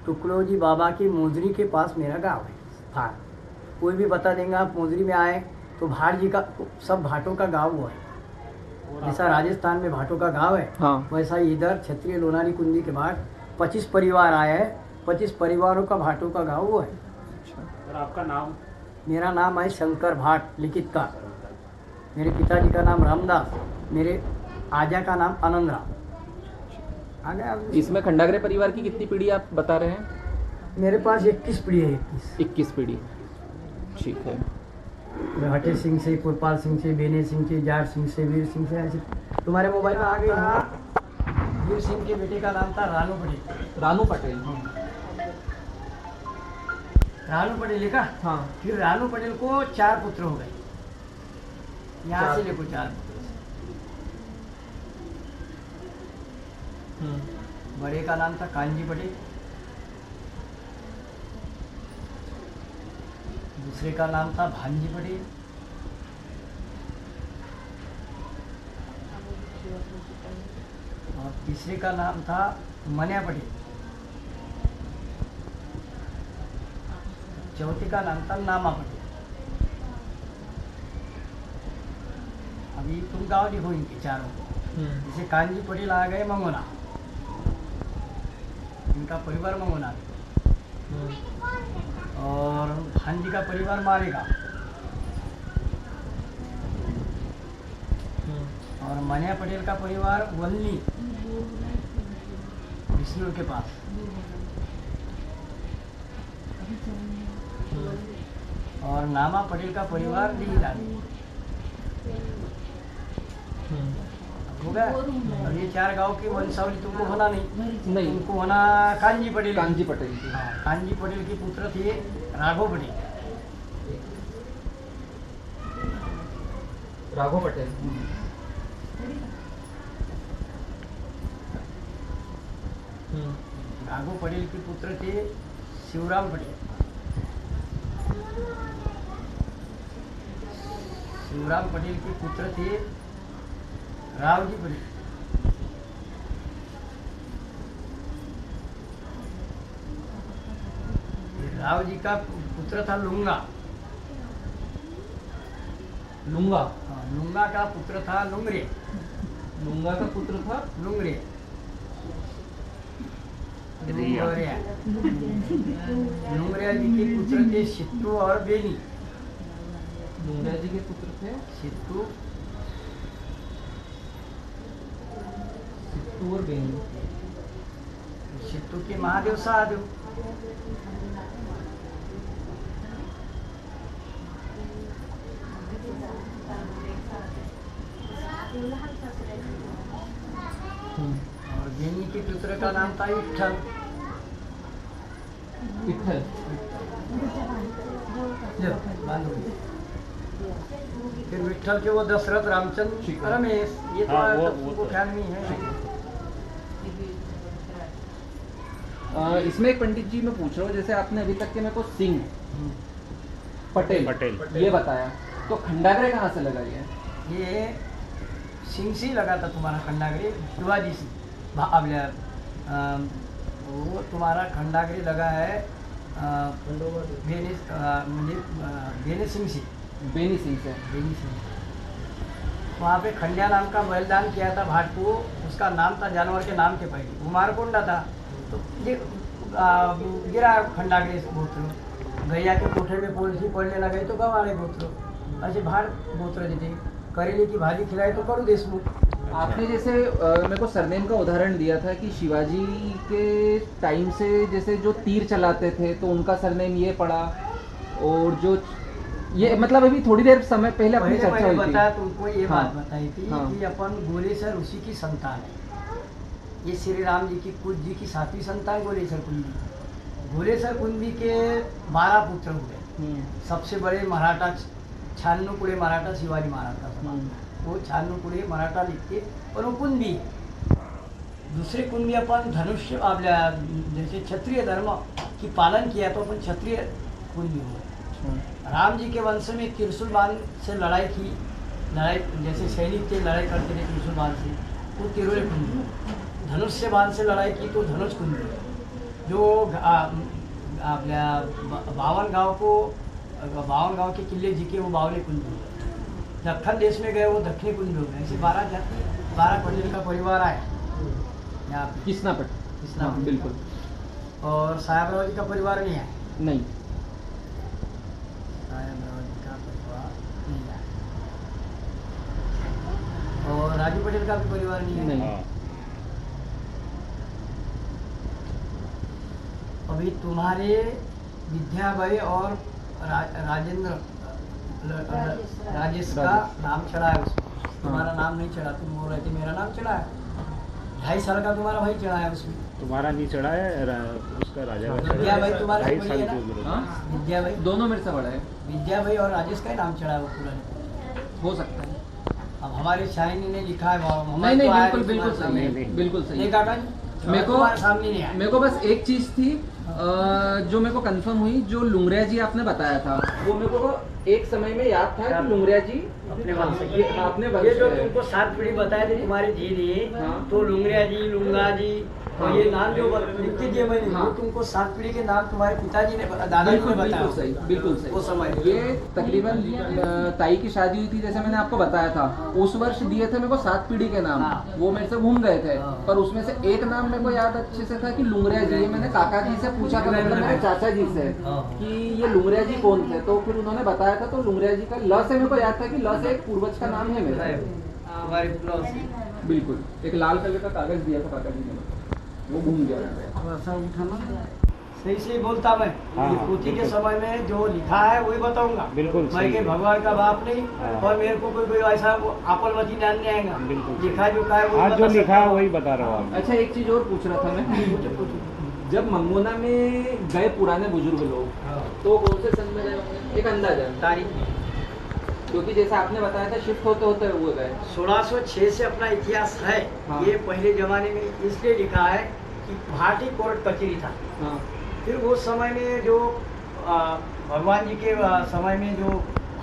टुकड़ोजी बाबा की मोजरी के पास मेरा गांव है। भाट कोई भी बता देंगे, आप मोजरी में आए तो भाट जी का सब भाटों का गांव वो है। जैसा राजस्थान में भाटों का गांव है,
हाँ।
वैसा इधर क्षत्रिय लोनारी कुंडी के भाट 25 परिवार आए हैं। 25 परिवारों का भाटों का गांव वो है।
और आपका नाम?
मेरा नाम है शंकर भाट लिखित का। मेरे पिताजी का नाम रामदास, मेरे आजा का नाम आनंद राम। आ गया।
इसमें खंडागरे परिवार की कितनी पीढ़ी आप बता रहे हैं?
मेरे पास 21 पीढ़ी है।
21 पीढ़ी, ठीक है।
हटे सिंह से, कुरपाल सिंह से, बेने सिंह से, जाट सिंह से, वीर सिंह से, ऐसे तुम्हारे मोबाइल में आ गए। वीर सिंह के बेटे का नाम था रानू पटेल।
रानू पटेल।
रानू पटेल लिखा।
हाँ।
फिर रानू पटेल को 4 पुत्र हो गए, यहाँ
चार
से देखो 4 पुत्र। बड़े का नाम था कांजी पटेल, दूसरे का नाम था भांजी पटेल, और तीसरे का नाम था मन्या पटेल, चौथे का नाम था नामा पटेल। अभी तुम गाँव लिखो इनके चारों को। जैसे कांजी पटेल आ गए मंगोना, इनका परिवार मंगोना, और भांजी का परिवार मारेगा, और मन्या पटेल का परिवार वल्ली विष्णु के पास, और नामा पटेल का परिवार लीला। हो गया। अब ये 4 गांव की वंशावली तुमको होना नहीं,
नहीं।
तुमको होना कांजी पटेल।
कांजी पटेल की।
हाँ, कांजी पटेल के पुत्र थे राघव पटेल।
राघव पटेल।
राघव पटेल के पुत्र थे शिवराम पटेल। शिवराम पटेल के पुत्र थे रावजी पटेल। रावजी का पुत्र था लुंगा।
लुंगा।
हाँ, लुंगा का पुत्र था लुंगरे।
लुंगा का पुत्र था
लुंगरे। लुंगरिया। लुंगरिया जी के पुत्र थे सित्तू और बेनी।
लुंगा जी के पुत्र थे
सित्तू
और बेनी।
सित्तू के महादेव सहादेव। और बेनी के पुत्र का नाम था विठल।
विठल।
बांधो। फिर विठल के वो दशरथ रामचंद्र रमेश। ये तो
हाँ,
तुमको ख्याल नहीं है।
इसमें एक पंडित जी मैं पूछ रहा हूँ, जैसे आपने अभी तक के मेरे को सिंह पटेल ये बताया, तो खंडागरे कहाँ से लगा
ये सिंह से लगा था तुम्हारा खंडागरे, शिवाजी से। आपल्या वो तुम्हारा खंडागरे लगा है बेनी सिंह से।
बेनी सिंह से।
बेनी सिंह वहाँ पे खंडिया नाम का बलिदान किया था भाट को। उसका नाम था जानवर के नाम के पहले, वो मारकोंडा था। तो ये गिरा खंडागरे गोत्र। गैया के कोठे में पोलसी पड़ने लगे तो गंवारे गोत्र। ऐसे भाट गोत्र देते। करेले की भाजी खिलाए तो करू देशमुख।
आपने जैसे मेरे को सरनेम का उदाहरण दिया था कि शिवाजी के टाइम से जैसे जो तीर चलाते थे तो उनका सरनेम ये पड़ा, और जो ये मतलब अभी थोड़ी देर समय पहले अपनी चर्चा हुई थी।
बताया तुमको ये
हाँ,
बात बताई थी कि अपन गोलेसर ऋषि की संतान है। ये श्री राम जी की कुंज जी की 7वीं संतान गोलेसर कुंजी। गोलेसर कुंजी के 12 पुत्र हुए। सबसे बड़े मराठा छान्नूपुड़े मराठा शिवाजी मराठा। वो छान्नूपुड़े मराठा लिखते, और वो कुंभी दूसरे कुंभी अपन धनुष्य आपल्या जैसे क्षत्रिय धर्म की पालन किया तो अपन क्षत्रिय कुंभी हुए। राम जी के वंश में त्रिशूल बाण से लड़ाई की, जैसे सैनिक थे लड़ाई करते थे त्रिशूल बाण से, वो तिरुले कुंभी। धनुष से बाण से लड़ाई की तो धनुष कुंभी। जो आपल्या 52 गांव के किले जीके वो बावले कुंभी। दक्खन देश में गए वो दक्षिणी कुंज हो गए। ऐसे 12 पटेल का परिवार आया यहाँ पे।
किसना
बिल्कुल। और साहेबराव जी का परिवार नहीं आया।
नहीं,
साहेबराव जी का परिवार नहीं आया। और राजू पटेल का भी परिवार नहीं है।
नहीं।
अभी तुम्हारे विद्याभाई और राजेंद्र राजेश का नाम चढ़ा है उसमें। तुम्हारा नाम नहीं चढ़ा। तुम बोल रहे थे मेरा नाम चढ़ा है। 2.5 साल का तुम्हारा भाई चढ़ा है उसमें।
तुम्हारा नहीं चढ़ा है उसका राजा का
विद्या भाई तुम्हारा
2.5
बड़ी
साल
है
की
ना?
उम्र में।
हाँ
विद्या भाई,
दोनों मेरे से बड़ा है।
विद्या भाई और राजेश का ही नाम चढ़ा है वो पूरा।
हो सकता है।
अब हमारे शाहिनी ने लिखा है बाबा,
नहीं नहीं,
तो आया
बिल्कुल बिल्कुल
तुम्हारे
सही
सामने।
है,
नहीं,
बिल्कुल सही
नहीं
है।
काका जी,
मेरे को
तुम्हारे सामने नहीं आया।
मेरे को बस एक चीज थी जो मेरे को कंफर्म हुई, जो लुंगरिया जी आपने बताया था वो मेरे को एक समय में याद था कि लुंगरिया जी
अपने वंश
ये आपने
ये
वंश
जो
है।
तुमको 7 पीढ़ी बताए थे तुम्हारे जी ने,
हाँ।
तो लुंगरिया जी, लुंगा जी, और
हाँ।
ये नाम जो लिख के दिए मैंने,
हाँ।
वो तुमको 7 पीढ़ी के नाम तुम्हारे पिताजी ने, दादाजी
बिल्कुल
ने बताया।
बिल्कुल सही, बिल्कुल सही।
वो समय
ये तकरीबन ताई की शादी हुई थी, जैसे मैंने आपको बताया था, उस वर्ष दिए थे मेरे को 7 पीढ़ी के नाम।
हाँ।
वो मेरे से घूम गए थे,
हाँ।
पर उसमें से एक नाम मेरे को याद अच्छे से था कि लुंगरिया जी। ये मैंने काका जी से पूछा था, मतलब मेरे चाचा जी से,
हाँ।
कि ये लुंगरिया जी कौन थे, तो फिर उन्होंने बताया था। तो लुंगरिया जी का ल से मेरे को याद था कि ल से एक पूर्वज का नाम है मेरा।
तुम्हारे पुलाव से।
बिल्कुल। एक लाल कलर का कागज दिया था काका जी ने, वो घूम गया।
थोड़ा सा उठाना, सही से बोलता मैं।
हाँ,
ये
हाँ,
पोथी के
बिल्कुल।
समय में जो लिखा है वही बताऊंगा।
बिल्कुल
मैं
सही
के
है।
भगवान का बाप नहीं,
हाँ।
और मेरे को कोई ऐसा आपलमती ध्यान नहीं आएगा।
बिल्कुल
लिखा जो का है वही
आज जो
बता
लिखा
सकता
है
हूँ।
वही बता रहा हूँ
अच्छा, एक चीज और पूछ रहा था मैं, जब मंगोना में गए पुराने बुजुर्ग लोग,
हाँ।
तो कौन से सन में गए होंगे? एक अंदाजा,
तारीख
क्योंकि जैसे आपने बताया था शिफ्ट होते होते हुए गए।
1606 से अपना इतिहास है।
हाँ।
ये पहले जमाने में इसलिए लिखा है कि भाटी कोर्ट कचेरी था।
हाँ
फिर वो समय में जो भगवान जी के समय में जो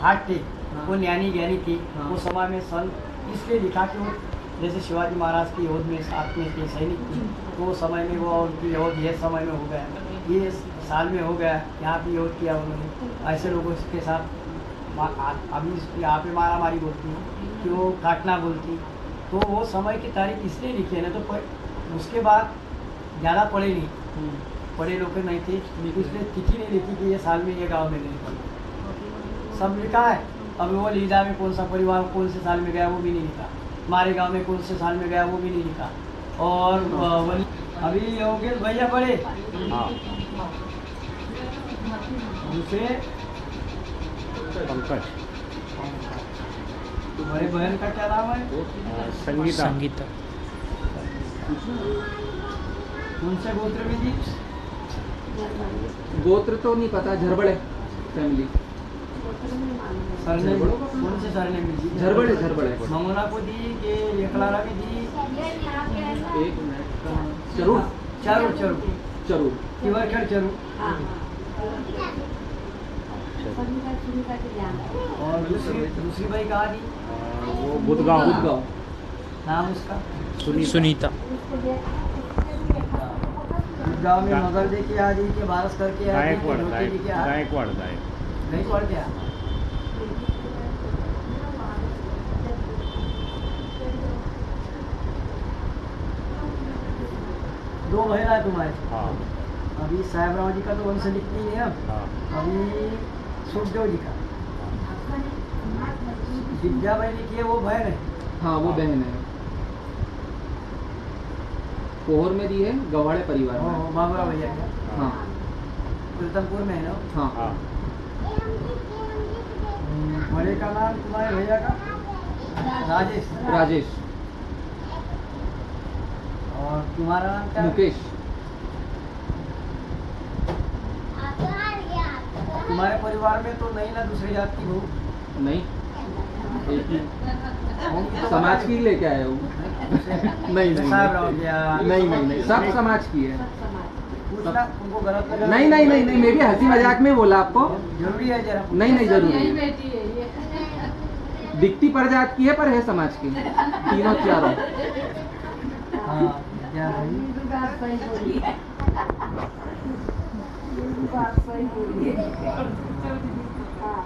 भाट थे,
हाँ।
वो ज्ञानी ज्ञानी थे।
हाँ।
वो समय में सन इसलिए लिखा कि वो जैसे शिवाजी महाराज की योद्ध में साथ में थे, सैनिक थे, तो वो समय में वो उनकी योद्ध ये समय में हो गया, ये साल में हो गया, यहाँ पे योद्ध किया उन्होंने। ऐसे लोगों के साथ अभी यहाँ पे मारा मारी बोलती है कि वो काटना बोलती, तो वो समय की तारीख इसलिए लिखी है ना। तो उसके बाद ज़्यादा पढ़े नहीं, पढ़े लोग नहीं थे, इसलिए तिथि नहीं लिखी कि ये साल में ये गांव में नहीं लिखा। सब लिखा है। अभी वो लीजा में कौन सा परिवार कौन से साल में गया वो भी नहीं लिखा, हमारे गांव में कौन से साल में गया वो भी नहीं लिखा। और अभी योगेश भैया बड़े,
हाँ
दूसरे
पंकज
तुम्हारे बहन का क्या नाम है?
संगीता
उनसे गोत्र में जी
गोत्र तो नहीं पता, झरबड़े फैमिली।
सरनेम कौन से सरनेम में जी?
झरबड़े झरबड़े।
मंगोना को दी के एकलारा में दी?
एक मिनट, चरूर
चारू चारू
चरूर।
तिवरखेड़ चारू। और दूसरी भाई कहाँ दी?
वो बुधगांव
बुधगांव।
नाम उसका?
सुनीता
गाँव में मगर दे के आ दी के बारस करके आ दी के
गायकवाड़
धोती दी के आ
गायकवाड़
नहीं पड़ गया। दो बहन है तुम्हारे।
हाँ
अभी साहेबराव जी का तो वंश लिखती है अब।
हाँ
अभी सुखदेव जी का विद्या भाई लिखी है, वो बहन है।
हाँ वो बहन है, पोहर में दी है, गवाड़े परिवार में।
बाबरा भैया का
हाँ
कीर्तनपुर में है ना।
हाँ
हाँ
बड़े का नाम तुम्हारे भैया का? राजेश।
राजेश।
और तुम्हारा नाम क्या?
मुकेश।
तुम्हारे परिवार में तो नहीं ना दूसरी जात की बहू?
नहीं, एक ही
होंगी तो
समाज
बता
की
दो।
लेके आए हो। नहीं नहीं
साहेबराव क्या?
नहीं नहीं नहीं, सब समाज की है।
पूछना तुमको गलत लगा?
नहीं नहीं नहीं नहीं, मैं भी हंसी मजाक में बोला आपको।
जरूरी है जरा।
नहीं नहीं, जरूरी
यही
है।
बेटी है ये।
दिखती प्रजात की है पर है समाज की, तीनों चारों।
हाँ क्या भाई?
ये बात सही बोली है। ये बात सही बोली है। हाँ।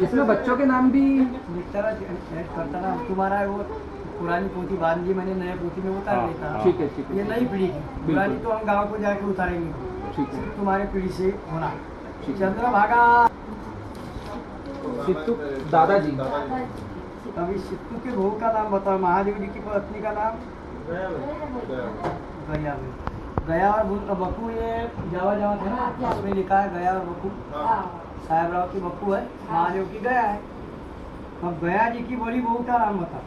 इसमें बच्चों के नाम भी
लिखता रहा, ऐड करता रहा। तुम्हारा वो पुरानी पोथी बांध दी मैंने, नए पोथी में उतार
हाँ,
देता।
हाँ।
ठीक है ठीक
ये
है
नई पीढ़ी की, पुरानी तो हम गांव को जाके उतारेंगे।
ठीक है।
सिर्फ तुम्हारे पीढ़ी से होना।
ठीक है।
चंद्रभागा
सिद्धू दादाजी।
अभी सिद्धू के बहू का नाम बताओ, महादेव जी की पत्नी का नाम? गया में गया और बकू, ये जावा जावा था ना, उसमें लिखा है गया और बकू। साहेबराव की बकू है, महादेव की गया है। अब गया जी की बड़ी बहू का नाम बता।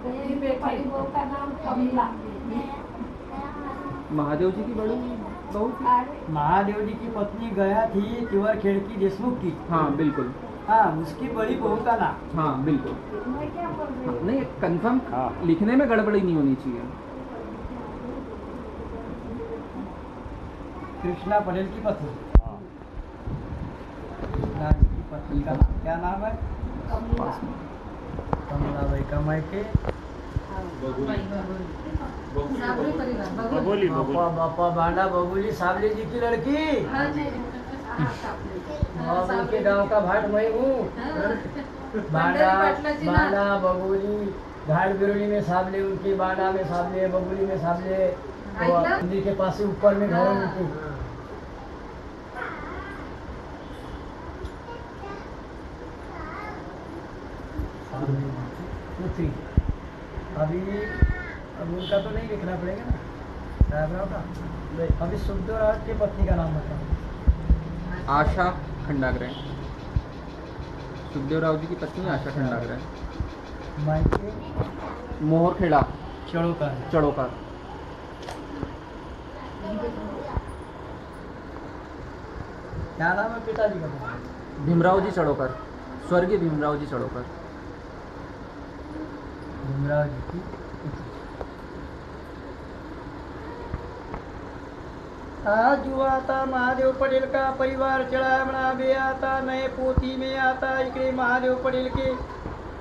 मेरी बड़ी बहू का नाम कमला।
महादेव जी की बड़ी बहू थी।
अरे
महादेव जी की पत्नी गया थी तिवर खेड़की देशमुख की।
हाँ बिल्कुल।
हाँ, उसकी बड़ी बहू का नाम।
हाँ बिल्कुल।
मैं क्या बोल रही
हाँ,
हूँ?
नहीं कंफर्म
हाँ।
लिखने में गड़बड़ी नहीं होनी चाहिए।
कृष्णा पटेल की पत्नी।
हाँ।
कृष्णा जी की पत्नी का नाम क्या नाम है?
कमला।
कमला बाई का मायके
साबरी परिवार
बगोली
बापा
बगोली
बापा बांडा बबुली साबले जी की लड़की।
हाँ जी हाँ, साबरी।
और उनके गांव का भाट मैं हूँ। बांडा बांडा बबुली घाट बिरोली में साबले उनकी, बांडा में साबले, बबुली में साबले, तो मंदिर के पास से ऊपर में घर है उनकी। पुत्री अभी अब उनका तो नहीं लिखना पड़ेगा ना साहबराव का। अभी सुखदेव की पत्नी का नाम बताओ।
आशा खंडागरे, सुखदेव राव जी की पत्नी आशा खंडागरे।
मायके
मोहरखेड़ा
चढ़ोकर।
चढ़ोकर।
क्या नाम है पिताजी का?
भीमराव जी चढ़ोकर, स्वर्गीय भीमराव जी चढ़ोकर।
भीमराव जी की। आज हुआ था महादेव पटेल का परिवार चढ़ा बना बे आता नए पोथी में आता इकडे महादेव पटेल के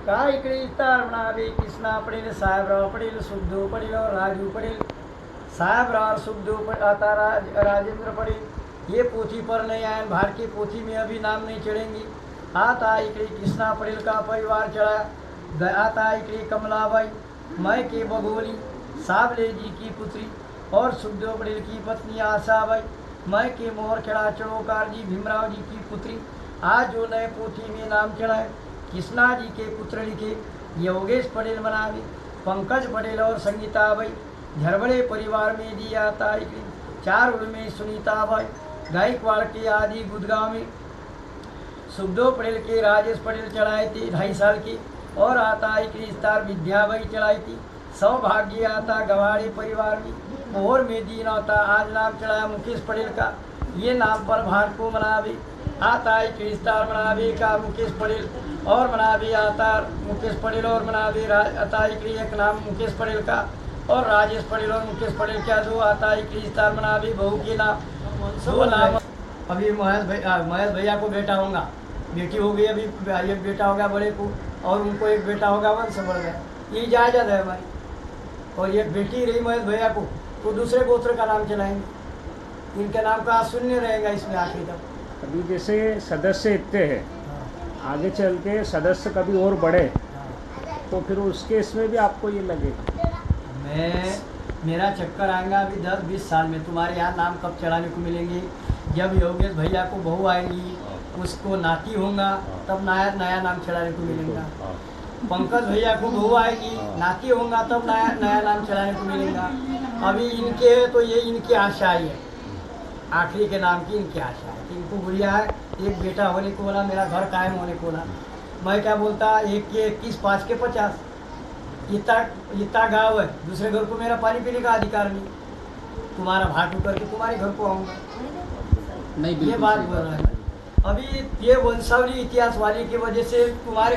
का इकडे इस्तार बना बे कृष्णा पटेल, साहेबराव पटेल, सुखदेव पटेल और राजू पटेल। साहेबराव और सुखदेव आता राजेंद्र पटेल ये पोथी पर नहीं आए, भारत की पोथी में अभी नाम नहीं चढ़ेंगे। आता इकडे कृष्णा पटेल का परिवार चढ़ा आता इकडे कमलाबाई मैं के बघोली साबले जी की पुत्री और सुखदेव पटेल की पत्नी आशाबाई मैं के मोहरखेड़ा चढ़ोकार जी भीमराव जी की पुत्री। आज जो नए पोथी में नाम चढ़ा है कृष्णा जी के पुत्र लिखे योगेश पटेल बनावे, पंकज पटेल और संगीताबाई झरबड़े परिवार में जी आता है। चार उड़ में सुनीताबाई गायकवाड़ के आदि गुदगांव में सुखदेव पटेल के राजेश पटेल चढ़ाए थे 2.5 साल की और आता है स्टार विद्याबाई चढ़ाई थी। सौभाग्य आता गवाड़े परिवार में मोहर में दीन आता आज नाम चढ़ाया मुकेश पटेल का ये नाम पर भारत को मनावे आता है स्टार मनावे का मुकेश पटेल और मनावे आता मुकेश पटेल और मनावे आता है एक नाम मुकेश पटेल का और राजेश पटेल और मुकेश पटेल क्या दो आता है स्टार मनावे बहू के नाम दो नाम। अभी महेश भैया को बेटा होगा, बेटी हो गई, अभी एक बेटा होगा बड़े को और उनको एक बेटा होगा वंश बढ़ गया। ये इजाजत है हमारी। और एक बेटी रही महेश भैया को तो दूसरे गोत्र का नाम चलाएंगे, इनके नाम का शून्य रहेगा इसमें आखिर तक।
अभी जैसे सदस्य इतने हैं, आगे चल के सदस्य कभी और बढ़े तो फिर उस केस में भी आपको ये लगेगा।
मेरा चक्कर आएगा अभी 10-20 साल में तुम्हारे यहाँ नाम कब चढ़ाने को मिलेंगे? जब योगेश भैया को बहू आएगी उसको नाती होगा तब नया नाम चढ़ाने को मिलेगा। पंकज भैया को बहू आएगी नाती होगा तब नया नाम चढ़ाने को मिलेगा। अभी इनके तो ये इनकी आशा ही है, आखिरी के नाम की इनकी आशा है। इनको गुड़िया है, एक बेटा होने को बोला, मेरा घर कायम होने को बोला। मैं क्या बोलता 1 के 21 5 के 50 इतना गाँव है, दूसरे घर को मेरा पानी पीने का अधिकार नहीं। तुम्हारा भाटू करके तुम्हारे घर को आऊँगा,
नहीं
ये बात बोल रहा है। अभी ये वंशावली इतिहास वाली की वजह से तुम्हारे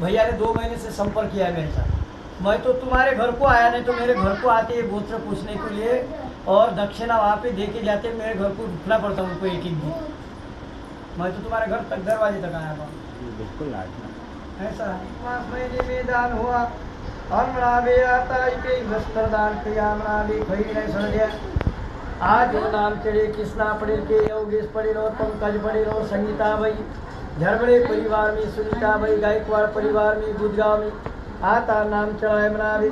भैया ने 2 महीने से संपर्क किया मेरे साथ। मैं तो तुम्हारे घर को आया नहीं तो मेरे घर को आते गोत्र पूछने के लिए और दक्षिणा वहाँ पे दे के जाते, मेरे घर को रुकना पड़ता उनको एक दिन। मैं तो तुम्हारे घर तक दरवाजे तक आया था।
बिल्कुल आज
ऐसा 5 महीने में दान हुआ और मनावे आता वस्त्र दान किया मनावे खरी नहीं सुन दिया। आज जो नाम चढ़े कृष्णा पटेल के योगेश पटेल और पंकज पटेल और संगीताबाई झरबड़े परिवार में सुनीताबाई गायकवाड़ परिवार में गुदगांव में आता नाम चढ़ाए मनावे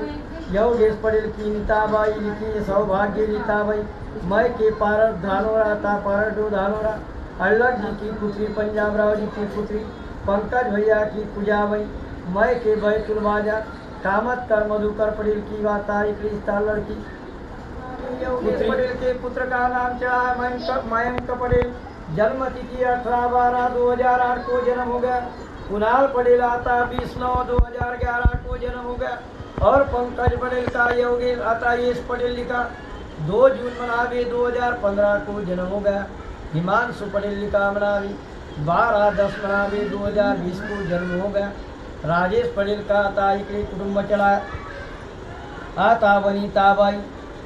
योगेश पटेल की नीताबाई लिखी सौभाग्य नीताबाई मैं के पारस धानोरा था पारस डो धानोरा अल्लग जी की पुत्री पंजाब राव जी की पुत्री पंकज भैया की पूजाबाई मैं के बैतुल बाजा कामत कर मधुकर पटेल की बात तारीख लड़की योगेश पटेल के पुत्र का नाम चढ़ा मयंक पटेल। जन्म तिथि 18/12/2008 को जन्म हो गया। कुणाल पटेल आता 20/9/2011 को जन्म हो गया। और पंकज पटेल का योगेश आता यश पटेल लिखा 2 जून मनावी 2015 को जन्म हो गया। हिमांशु पटेल लिखा मनावी 12/10 मनावी 2020 को जन्म हो गया। राजेश पटेल का आता इकडे कुटुंब चला आता वनिताबाई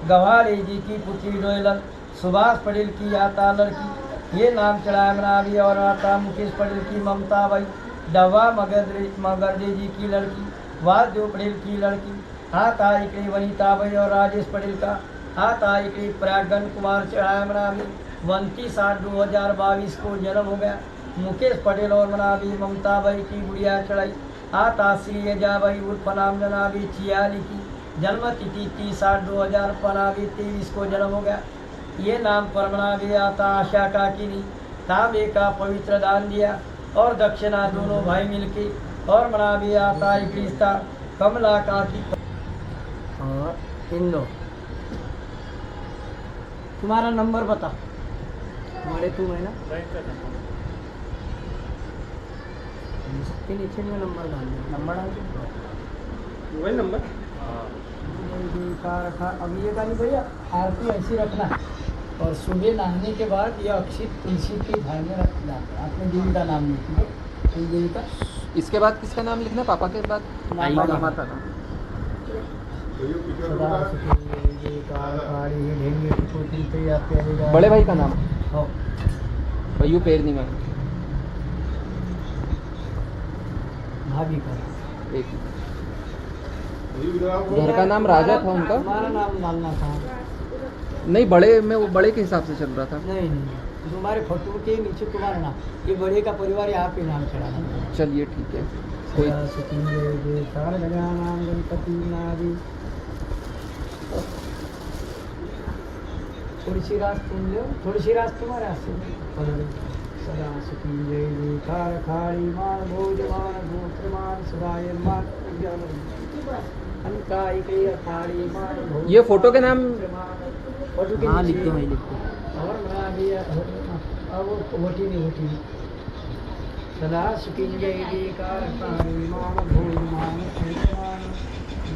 गवारे जी की पुत्री डोयलन। सुभाष पटेल की आता लड़की ये नाम चढ़ाया मनावी। और आता मुकेश पटेल की ममताबाई डवा मगरदे जी की लड़की वासदेव पटेल की लड़की आता इकडे वनिताबाई और राजेश पटेल का आता इकडे प्रज्ञन कुमार चढ़ाया मनावी 29/8/2022 को जन्म हो गया। मुकेश पटेल और मनावी ममताबाई की गुड़िया चढ़ाई आता श्री अजाबाई उर्फ नाम जनाबी चियाली की जन्म तिथि 30/8/2023 को जन्म हो गया। ये नाम पर मनावी आता आशा का किनी तांबे का पवित्र दान दिया और दक्षिणा दोनों भाई मिलके और मनावी आता एक रिश्ता कमला का की और इन दो। तुम्हारा नंबर बता। हमारे तुम है ना इसके नीचे में नंबर डाल दो। नंबर डाल दो
मोबाइल नंबर।
अब ये गाली भैया आरती ऐसी रखना है और सुबह नहाने के बाद ये अक्षित तुलसी की धार में रखना है। आपने देवी का नाम लिखिए देवी का।
इसके बाद किसका नाम लिखना है? पापा के बाद
माता का।
बड़े भाई का नाम
हो
भैयू पेरनी में
भाभी का।
एक घर का नाम राजा था उनका।
हमारा नाम डालना था।
नहीं, बड़े में वो बड़े के हिसाब से चल रहा था।
नहीं नहीं तुम्हारे फोटो के नीचे तुम्हारा नाम ये बड़े का परिवार यहाँ पे नाम चढ़ाना।
चलिए ठीक है। कोई
नाम गणपति नारी थोड़ी सी रात तुम लो थोड़ी सी रात तुम्हारे हाथ से सदा सुखी जय जय कार खाड़ी मान भोज मान गोत्र मान सुराय मान अनका इकड़ी खाड़ी मान भोज।
ये फोटो के नाम
फोटो के
हाँ
नीचे
लिख दो भाई लिख दो।
और बना दिया अब होती नहीं सदा सुखी जय जय कार खाड़ी मान भोज मान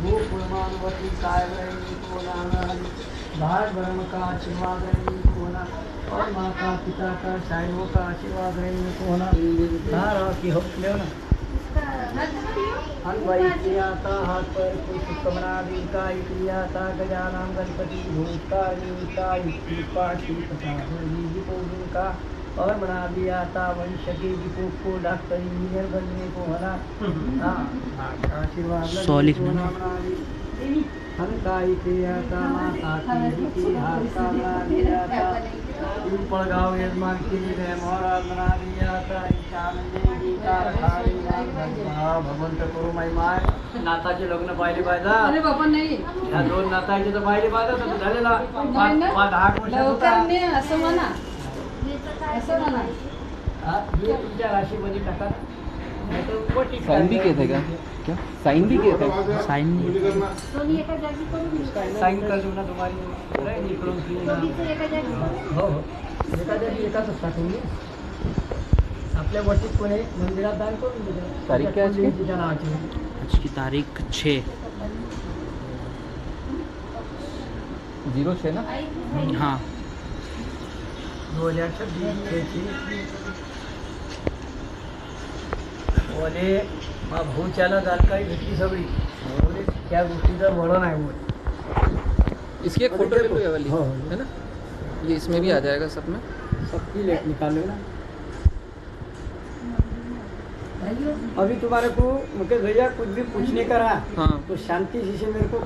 गोकुल मान वती काय को नाम भाग ब्रह्म का आशीर्वाद रहने को होना और माता पिता का साइनों का आशीर्वाद रहने को होना। धारा की हो ले ना भाई क्रियाता हाथ पर कोई सुकमना का क्रियाता गजानन गणपति भूता नीता पाठी का और बना दिया था वंश के दीपों को डॉक्टर इंजीनियर बनने को होना। आशीर्वाद हंकाई क्रियाता माता की हाथ का बना दिया था। ऊपर गाँव यजमान के लिए महाराज बना दिया था। देवी का भगवंत करू माई माय नाताचे लग्न पाहिले पाहिजे।
अरे बाबा नाही
ह्या दोन नाताचे तर पाहिले पाहिजे तर झालेला
नाही ना.
10 वर्ष
लवकर नाही असं म्हणा असं म्हणा.
हे तुमच्या राशीमध्ये टाका नाहीतर उपटी
साइन भी किए थे क्या? क्या साइन भी किए थे? साइन
दोन्ही एका जागी करून
साइन कर दूँ ना तुम्हारी नहीं निकलो
एका जागी
हो हो एका जागी एकाच असतात तुम्ही आपल्या वटीत कोणी मंदिरात दान करून दिलं
तारीख काय आज की?
तिच्या नावाची
आज की तारीख 6
06 ना?
हाँ
2026 ओले मग भाऊच्याला जानकारी भेटली सगळी ओले त्या गोष्टीचं वळण आहे बोल
इसकी एक फोटो ले लो ये वाली
हाँ।
है ना? ये इसमें भी आ जाएगा सब में।
सबकी लेट निकालो ना। अभी तुम्हारे को मुकेश भैया कुछ भी पूछने का रहा
हाँ
तो शांति से मेरे को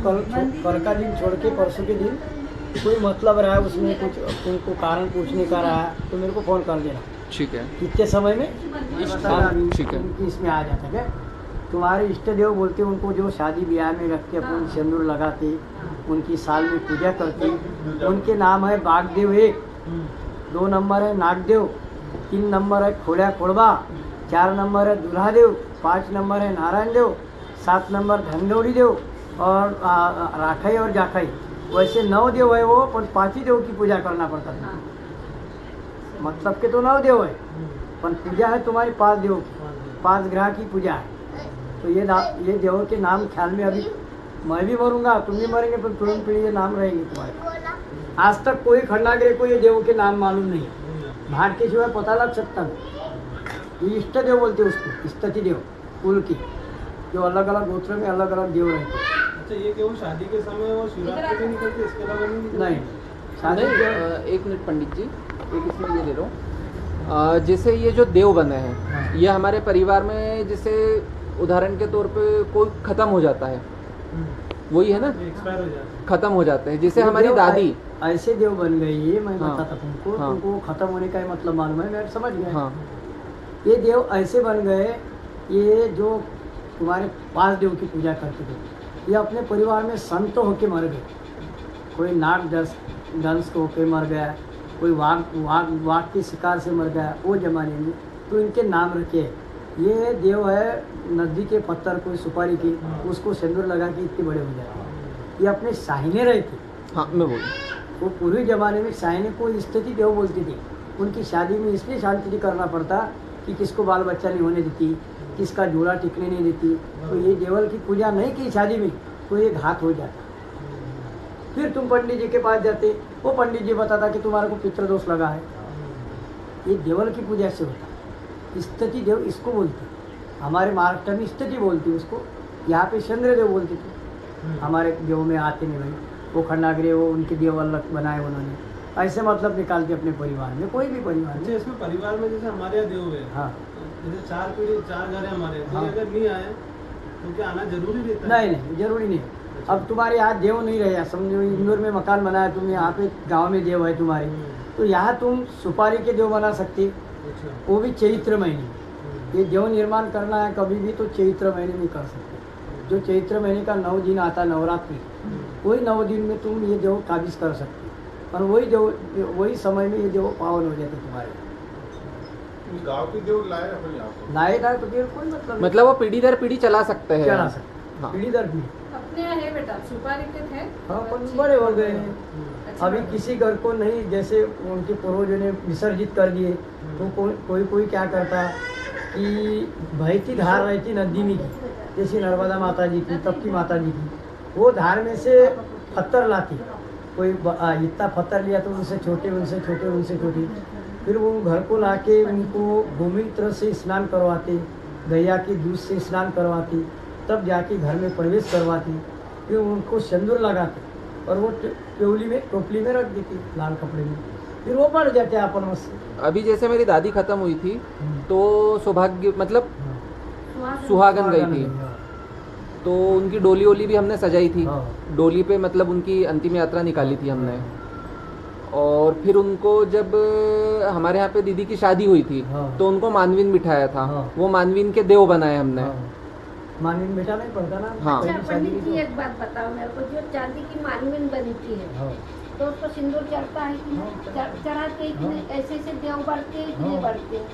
कल का दिन छोड़ के परसों के दिन कोई मतलब रहा है उसमें कुछ तुमको कारण पूछने का रहा तो मेरे को फ़ोन कर देना
ठीक है।
कितने समय में
ठीक है।
उनकी इसमें आ जाता क्या तुम्हारे इष्ट देव बोलते उनको जो शादी ब्याह में रख के अपन सिंदूर लगाते उनकी साल में पूजा करते उनके नाम है बागदेव 1 2 नंबर है नागदेव 3 नंबर है खोड़ा खोड़बा 4 नंबर है दुल्हादेव 5 नंबर है नारायण देव 7 नंबर धनगौरी देव और राखाई और जाखाई वैसे 9 देव है वो पर 5 ही देव की पूजा करना पड़ता है मतलब के तो 9 देव है पर पूजा है तुम्हारी 5 देव की 5 ग्रह की पूजा है। तो ये देवों के नाम ख्याल में अभी मैं भी मरूंगा, तुम भी मरेंगे, पर तुरंत पीढ़ी ये नाम रहेंगे तुम्हारे। आज तक कोई खंडाग्रे को ये देवों के नाम मालूम नहीं है, भाट के सिवाय पता लग सकता नहीं। ये इष्ट देव बोलते हैं उसको, इष्टति देव कुल की, जो अलग अलग गोत्र में अलग अलग देव रहते हैं।
अच्छा, ये केवल शादी के समय और शिवरात्रि में निकलते, इसके अलावा नहीं निकलते?
नहीं, शादी
नहीं,
के-
एक मिनट पंडित जी, एक इसमें ये ले लो। जैसे ये जो देव बने हैं,
हाँ।
ये हमारे परिवार में जैसे उदाहरण के तौर पे कोई खत्म हो जाता है, वही है ना,
ये एक्सपायर हो जाते हैं।
खत्म हो जाते हैं। जैसे
ये
हमारी
देव
दादी,
ऐसे देव बन गई, ये मैं
हाँ,
बताता तुमको,
हाँ।
तुमको खत्म होने का ही मतलब मालूम है, मैं समझ गया।
हाँ
ये देव ऐसे बन गए, ये जो तुम्हारे 5 देव की पूजा करते थे, ये अपने परिवार में संत होके मर गए। कोई नाग दंश होके मर गया, कोई वाघ की शिकार से मर गया वो जमाने में, तो इनके नाम रखे। ये देव है नदी के पत्थर, कोई सुपारी की, उसको सिंदूर लगा के इतने बड़े हो जाते हैं। ये अपने साहिने रहते,
हाँ मैं बोल,
वो पूर्वी जमाने में साइने को स्थिति देव बोलती थी। उनकी शादी में इसलिए शांति करना पड़ता कि किसको बाल बच्चा नहीं होने देती, किसका जोड़ा टिकने नहीं देती। तो ये देवल की पूजा नहीं की शादी में तो ये घात हो जाता। फिर तुम पंडित जी के पास जाते, वो पंडित जी बताता कि तुम्हारे को पितृदोष लगा है। ये देवल की पूजा से होता। स्थिति देव इसको बोलते, हमारे महाराष्ट्र में स्थिति बोलती उसको, यहाँ पे चंद्रदेव बोलते थे। हमारे देव में आते नहीं भाई, वो खंडाग्रे, वो उनके देव अलग बनाए उन्होंने, ऐसे मतलब निकाल के अपने परिवार में, कोई भी परिवार
अच्छा,
में।
इसमें परिवार में जैसे हमारे यहाँ देव है,
हाँ,
जैसे 4 पीढ़ी 4 घर है हमारे, तो
हाँ।
ये अगर नहीं आए तो क्या आना जरूरी रहता है?
नहीं नहीं जरूरी नहीं। अब तुम्हारे यहाँ देव नहीं रहे, समझो इंदौर में मकान बनाया तुम, यहाँ पे गांव में देव है तुम्हारे, तो यहाँ तुम सुपारी के देव बना सकते,
अच्छा।
वो भी चैत्र महीने। ये देव निर्माण करना है कभी भी तो चैत्र महीने में कर सकते। जो चैत्र महीने का 9 दिन आता है नवरात्रि, वही 9 दिन में तुम ये देव काबिज कर सकते, और वही समय में ये देव पावन हो जाते तुम्हारे।
गांव के देव लाए अपन यहाँ पर।
लाए ना तो फिर कोई मतलब नहीं।
मतलब वो पीढ़ी दर पीढ़ी चला सकते हैं।
चला सकते,
हाँ।
पीढ़ी दर पीढ़ी।
अपने यहाँ है बेटा, सुपारी के थे।
हाँ, पर बड़े हो गए हैं।
अच्छा,
अभी किसी घर को नहीं, जैसे उनके पूर्वजों ने विसर्जित कर दिए, तो कोई क्या करता कि बहती धार रहती नदी में की, जैसे नर्मदा माता जी की, तब की माता जी की, वो धार में से पत्थर लाती। कोई इतना पत्थर लिया तो उनसे छोटे, उनसे छोटे, उनसे छोटे, फिर वो घर को लाके उनको गोमूत्र से स्नान करवाते, गैया की दूध से स्नान करवाती, तब जाके घर में प्रवेश करवाती, फिर उनको सिंदूर लगाते और वो टोपली में रख देती लाल कपड़े में, फिर वो बढ़ जाते अपन से।
अभी जैसे मेरी दादी खत्म हुई थी तो सौभाग्य मतलब
हाँ।
सुहागन गई थी, तो उनकी डोली वोली भी हमने सजाई थी।
हाँ।
डोली पे मतलब उनकी अंतिम यात्रा निकाली थी हमने। और फिर उनको जब हमारे यहाँ पे दीदी की शादी हुई थी,
हाँ।
तो उनको मानवीन बिठाया था।
हाँ।
वो मानवीन के देव बनाए हमने।
हाँ। मानवीन बेटा नहीं पड़ता ना।
हाँ।
पहली
अच्छा
शादी
पंडित
की
जी
तो-
एक बात बताओ मेरे को, जो चांदी की मानवीन बनती है
हाँ।
तो उसको सिंदूर चढ़ता है कि नहीं? चढ़ाते हैं कि नहीं? ऐसे ऐसे देव बढ़ते हैं कि नहीं
हाँ।
बढ़ते हैं?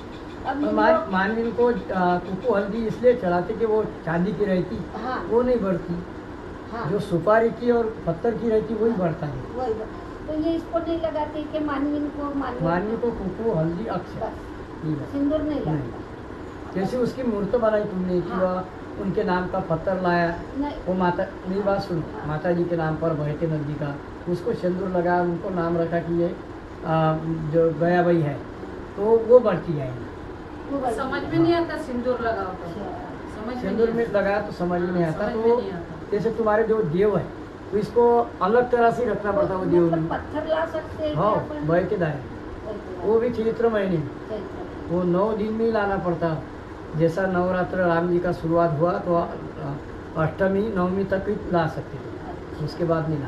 अब
और
ये लोग-
मानवीन को कुकू हल्दी इसलिए चढ़ाते कि वो चांदी की रहती,
हाँ
वो नहीं बढ़ती।
हाँ
जो सुपारी की और पत्थर की रहती वही बढ़ता है।
वही बात। तो ये इसको नहीं लगाते कि मानवीन को
मानवी को कुकू हल्दी अक्षर
बस
ये बस।
सिंदूर नहीं
नहीं।
लगता।
जैसे उसकी मूर्त बनाई तुमने कि
हाँ।
वह उनके नाम का पत्थर लाया,
नहीं
वो माता, मेरी बात सुनो, माता जी के नाम पर बहते नदी का, उसको सिंदूर लगाया, उनको नाम रखा कि ये जो गया भाई है, तो वो बढ़ती जाएगी।
वो बढ़ती
समझ
है।
में नहीं आता सिंदूर लगाओ तो,
अच्छा।
समझ में
सिंदूर
नहीं
में
आता।
लगाया तो समझ में नहीं आता।
समझ में
तो
नहीं आता।
जैसे तुम्हारे जो देव है तो इसको अलग तरह से रखना पड़ता है वो देव
मतलब
में।
पत्थर ला सकते हैं
हाँ,
क्या अपन?
बह के दाए, वो भी चैत्र महीने में,
चैत्र।
वो 9 दिन में ही लाना पड़ता। जैसा नवरात्र राम जी का शुरुआत हुआ तो अष्टमी नवमी तक ही ला सकते थे, उसके बाद नहीं ला।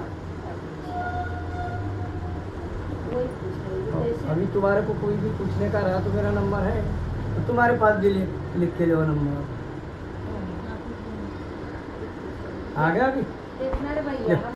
वही पूछ रही हूँ, जैसे-
अभी तुम्हारे को कोई भी पूछने का रहा तो मेरा नंबर है, तो तुम्हारे पास भी लिख के लो नंबर। आ गया अभी?
देखना रे भैया।